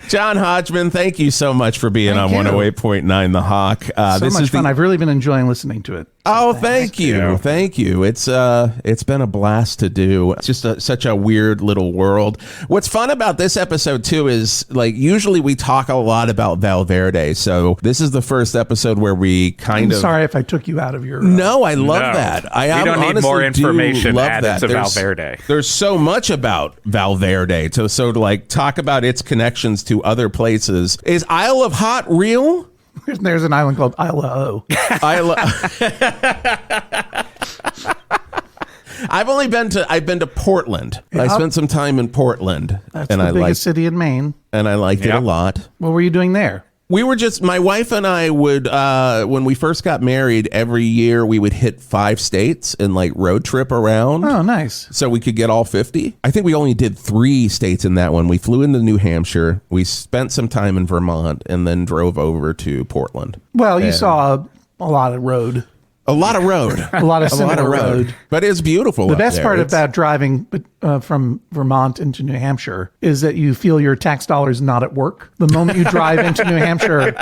John Hodgman, thank you so much for being on 108.9 The Hawk. This much fun. I've really been enjoying listening to it. Oh, thank you. Thank you. It's been a blast to do. It's just such a weird little world. What's fun about this episode too is like usually we talk a lot about Val Verde. So this is the first episode where we I'm sorry if I took you out of your. No, I love that. You don't need more information added to Val Verde. There's so much about Val Verde. So to like talk about its connections to other places. Is Isle of Hot real? There's an island called Isle of O. I've been to Portland. Yep. I spent some time in Portland. That's the biggest city in Maine. And I liked it a lot. What were you doing there? We were my wife and I would, when we first got married, every year we would hit 5 states and like road trip around. Oh, nice. So we could get all 50. I think we only did 3 states in that one. We flew into New Hampshire. We spent some time in Vermont and then drove over to Portland. Well, you saw a lot of road. A lot of road. A lot of road. But it's beautiful. The best part about driving from Vermont into New Hampshire is that you feel your tax dollars not at work. The moment you drive into New Hampshire,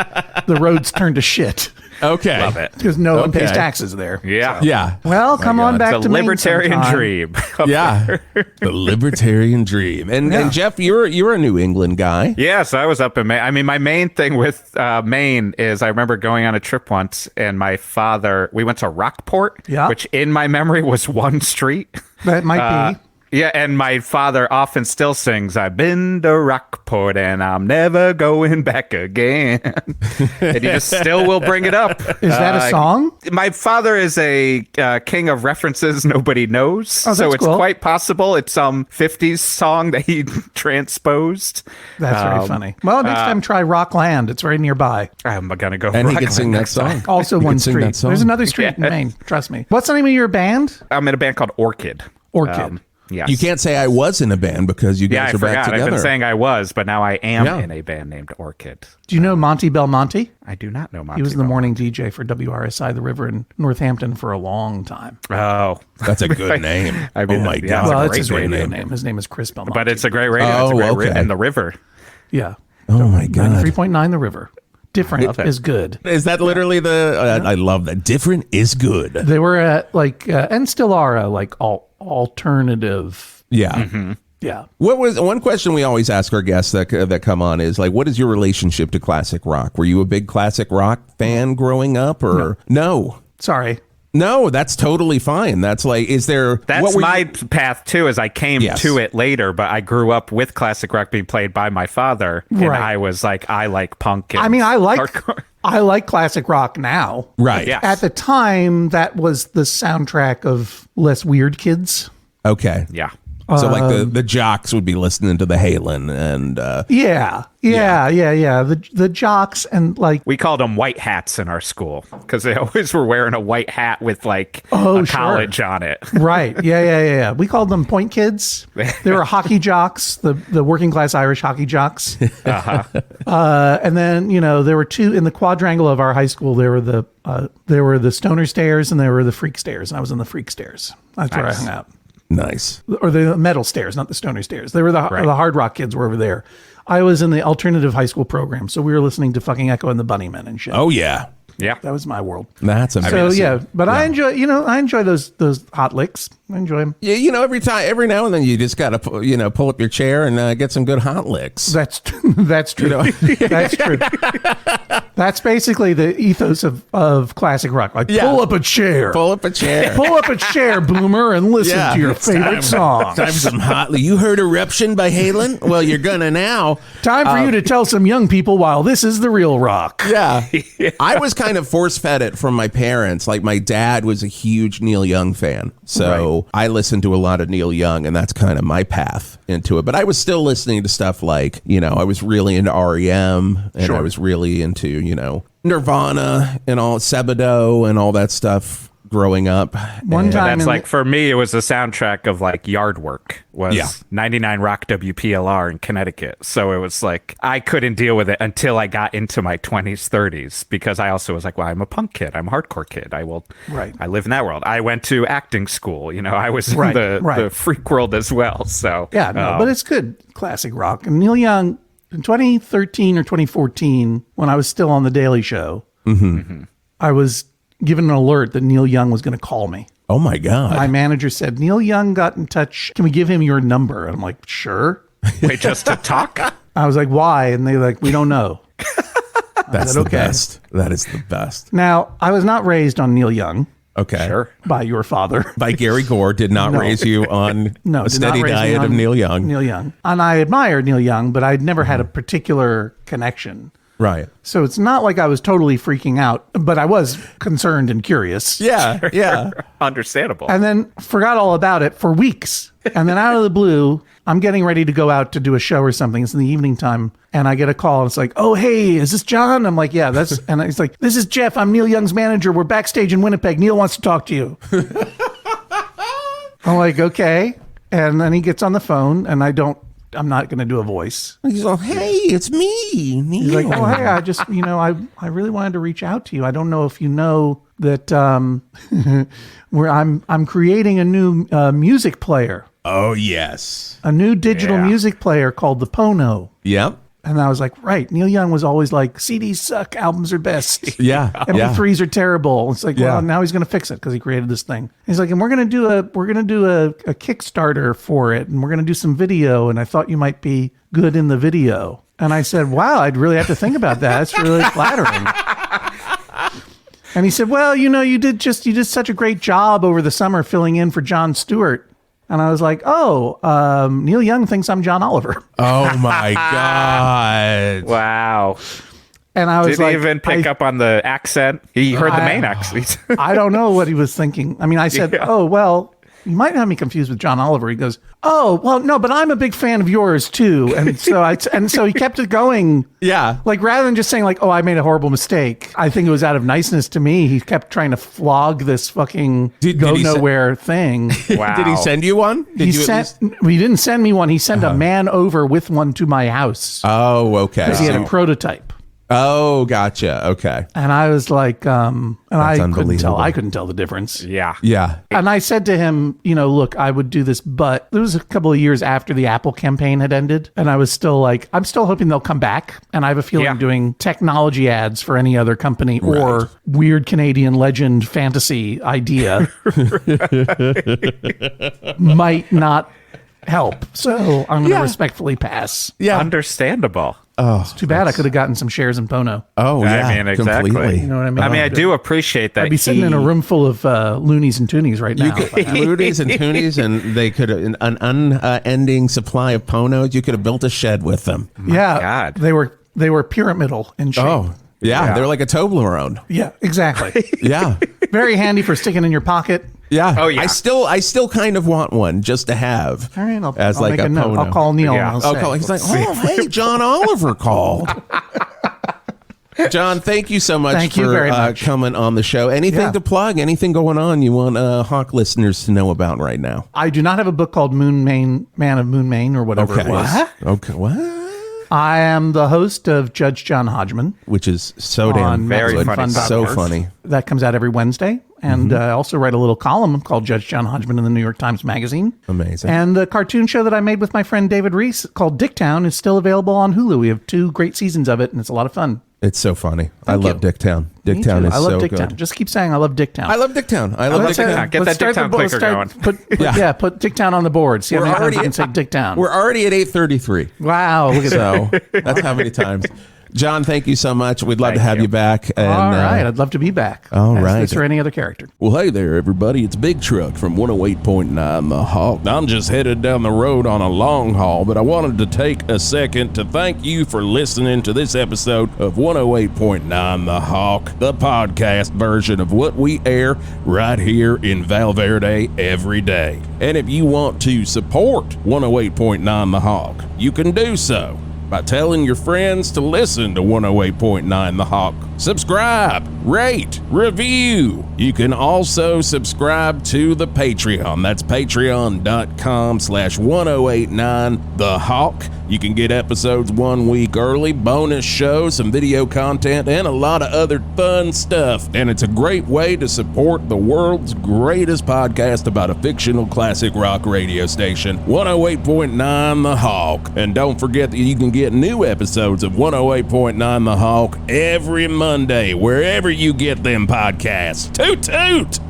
the roads turn to shit. Okay. Love it. Because no one pays taxes there. Yeah. So. Yeah. Well, come on back to the libertarian dream. Yeah. The libertarian dream. And Geoff, you're a New England guy. Yes, I was up in Maine. I mean, my main thing with Maine is I remember going on a trip once and my father, we went to Rockport, which in my memory was one street. That might be. Yeah, and my father often still sings, I've been to Rockport and I'm never going back again. And he just still will bring it up. Is that a song? My father is a king of references nobody knows. Oh, so it's cool. quite possible it's some 50s song that he transposed. That's very funny. Well, next time try Rockland. It's right nearby. I'm going to go And Rockland he can sing that song. Also one street. There's another street in Maine. Trust me. What's the name of your band? I'm in a band called Orchid. Orchid. Yes. You can't say I was in a band because you guys are back together. I've been saying I was, but now I am in a band named Orchid. Do you know Monty Belmonte? I do not know Monty. He was the morning DJ for WRSI The River in Northampton for a long time. Oh, that's a good name. I mean, oh my God. Well, it's his radio name. His name is Chris Belmonte. But it's a great radio. And The River. Yeah. Oh my God. 93.9 The River. Different is good. Is that literally I love that. Different is good. They were at and still are alternative. Yeah. Mm-hmm. Yeah. What was one question we always ask our guests that come on is like, what is your relationship to classic rock? Were you a big classic rock fan growing up or no? Sorry. No, that's totally fine. That's like, is there... That's my path, too, as I came to it later, but I grew up with classic rock being played by my father, and I was like, I like punk and hardcore. I like classic rock now. Right. Yes. At the time, that was the soundtrack of Less Weird Kids. Okay. Yeah. So like the jocks would be listening to the Halen and... Yeah. The jocks and like... We called them white hats in our school because they always were wearing a white hat with like a college on it. Right. Yeah. We called them point kids. They were hockey jocks, the working class Irish hockey jocks. And then, there were 2 in the quadrangle of our high school. There were the stoner stairs and there were the freak stairs. And I was in the freak stairs. That's where I hung out. Nice. Or the metal stairs, not the stoner stairs. They were the hard rock kids were over there. I was in the alternative high school program, so we were listening to fucking Echo and the Bunnymen and shit. Oh, yeah. Yeah. That was my world. That's amazing. So yeah, but I enjoy those hot licks. I enjoy them. Yeah, every now and then you just got to, pull up your chair and get some good hot licks. That's true. That's true. That's basically the ethos of classic rock. Like, pull up a chair. Pull up a chair. Pull up a chair, boomer, and listen to your favorite song. Time for some hot. You heard Eruption by Halen? Well, you're gonna now. Time for you to tell some young people why this is the real rock. Yeah. I was kind of force-fed it from my parents. Like, my dad was a huge Neil Young fan. So I listened to a lot of Neil Young, and that's kind of my path into it. But I was still listening to stuff like, I was really into REM, and I was really into, Nirvana and all, Sebado and all that stuff growing up. One time, that's like, for me, it was the soundtrack of like Yard Work was 99 Rock WPLR in Connecticut. So it was like, I couldn't deal with it until I got into my 20s, 30s, because I also was like, well, I'm a punk kid. I'm a hardcore kid. I live in that world. I went to acting school. I was in the freak world as well. So yeah, but it's good classic rock. And Neil Young, in 2013 or 2014, when I was still on The Daily Show, I was given an alert that Neil Young was going to call me. Oh my God. My manager said, Neil Young got in touch. Can we give him your number? And I'm like, sure. Wait, just to talk? I was like, why? And they're like, we don't know. That's the best. That is the best. Now, I was not raised on Neil Young. Okay. Sure. By your father. By Gary Gore, did not raise you on a steady diet of Neil Young. Neil Young. And I admired Neil Young, but I'd never had a particular connection. Right. So it's not like I was totally freaking out, but I was concerned and curious. Yeah, yeah. Understandable. And then forgot all about it for weeks. And then out of the blue, I'm getting ready to go out to do a show or something. It's in the evening time. And I get a call. And it's like, oh, hey, is this John? I'm like, yeah, that's... And he's like, this is Geoff. I'm Neil Young's manager. We're backstage in Winnipeg. Neil wants to talk to you. I'm like, okay. And then he gets on the phone and I'm not going to do a voice. He's like, hey, it's me. Neil. He's like, oh, hey, I just, I really wanted to reach out to you. I don't know if you know that I'm creating a new music player. Oh, yes. A new digital music player called the Pono. Yep. And I was like, right. Neil Young was always like, CDs suck, albums are best. Yeah. MP3s are terrible. It's like, well, now he's going to fix it because he created this thing. He's like, and we're going to do a Kickstarter for it, and we're going to do some video, and I thought you might be good in the video. And I said, wow, I'd really have to think about that. It's really flattering. And he said, well, you did such a great job over the summer filling in for Jon Stewart. And I was like, oh, Neil Young thinks I'm John Oliver. Oh, my God. Wow. And I was Did he even pick up on the accent? He heard the Maine accent. I don't know what he was thinking. I mean, I said, oh, well, you might have me confused with John Oliver. He goes, oh, well, no, but I'm a big fan of yours, too. And so he kept it going. Yeah. Like, rather than just saying, like, oh, I made a horrible mistake, I think it was out of niceness to me. He kept trying to flog this fucking go-nowhere thing. Wow. Did he send you one? He didn't send me one. He sent a man over with one to my house. Oh, okay. Because he had a prototype. Oh, gotcha. Okay. And I was like, I unbelievable. couldn't tell the difference. Yeah. Yeah. And I said to him, look, I would do this, but it was a couple of years after the Apple campaign had ended. And I was still like, I'm still hoping they'll come back. And I have a feeling doing technology ads for any other company or weird Canadian legend fantasy idea might not help. So I'm going to respectfully pass. Yeah. Understandable. Oh, it's too bad. I could have gotten some shares in Pono. Oh, yeah. I mean, exactly. Completely. You know what I mean? I mean, I do appreciate that. I'd be sitting in a room full of loonies and toonies right now. Loonies and toonies, and they could have an unending supply of Ponos. You could have built a shed with them. Yeah. God. They were pyramidal in shape. Oh, yeah. They're like a Toblerone. Yeah, exactly. Yeah. Very handy for sticking in your pocket. Yeah. Oh, yeah. I still kind of want one just to have. All right, I'll like make a note. Pono. I'll call Neil. Yeah. And I'll say, He's like, oh, hey, John Oliver called. John, thank you so much for coming on the show. Anything to plug? Anything going on you want Hawk listeners to know about right now? I do not have a book called Man of Moon Maine or whatever it was. What? Okay, what? I am the host of Judge John Hodgman. Which is so damn very funny. So funny. That comes out every Wednesday. And I also write a little column called Judge John Hodgman in the New York Times Magazine. Amazing. And the cartoon show that I made with my friend David Reese called DICKTOWN is still available on Hulu. We have 2 great seasons of it, and it's a lot of fun. It's so funny. I Thank love you. Dicktown. Me Dicktown too. is I love so Dicktown. good. Just keep saying I love Dicktown. I love Dicktown. I love Dicktown. Get that Dicktown clicker going. Put Dicktown on the board. See how many times you can say Dicktown. We're already at 8:33. Wow, look at that. So that's how many times. John, thank you so much. We'd love to have you back. And, All right, I'd love to be back. all as right. This or any other character. Well, hey there, everybody. It's Big Truck from 108.9 The Hawk. I'm just headed down the road on a long haul, but I wanted to take a second to thank you for listening to this episode of 108.9 The Hawk, the podcast version of what we air right here in Val Verde every day. And if you want to support 108.9 The Hawk, you can do so by telling your friends to listen to 108.9 The Hawk. Subscribe, rate, review. You can also subscribe to the Patreon. That's patreon.com/1089 The Hawk. You can get episodes 1 week early, bonus shows, some video content, and a lot of other fun stuff. And it's a great way to support the world's greatest podcast about a fictional classic rock radio station, 108.9 The Hawk. And don't forget that you can get new episodes of 108.9 The Hawk every Monday, wherever you get them podcasts. Toot toot!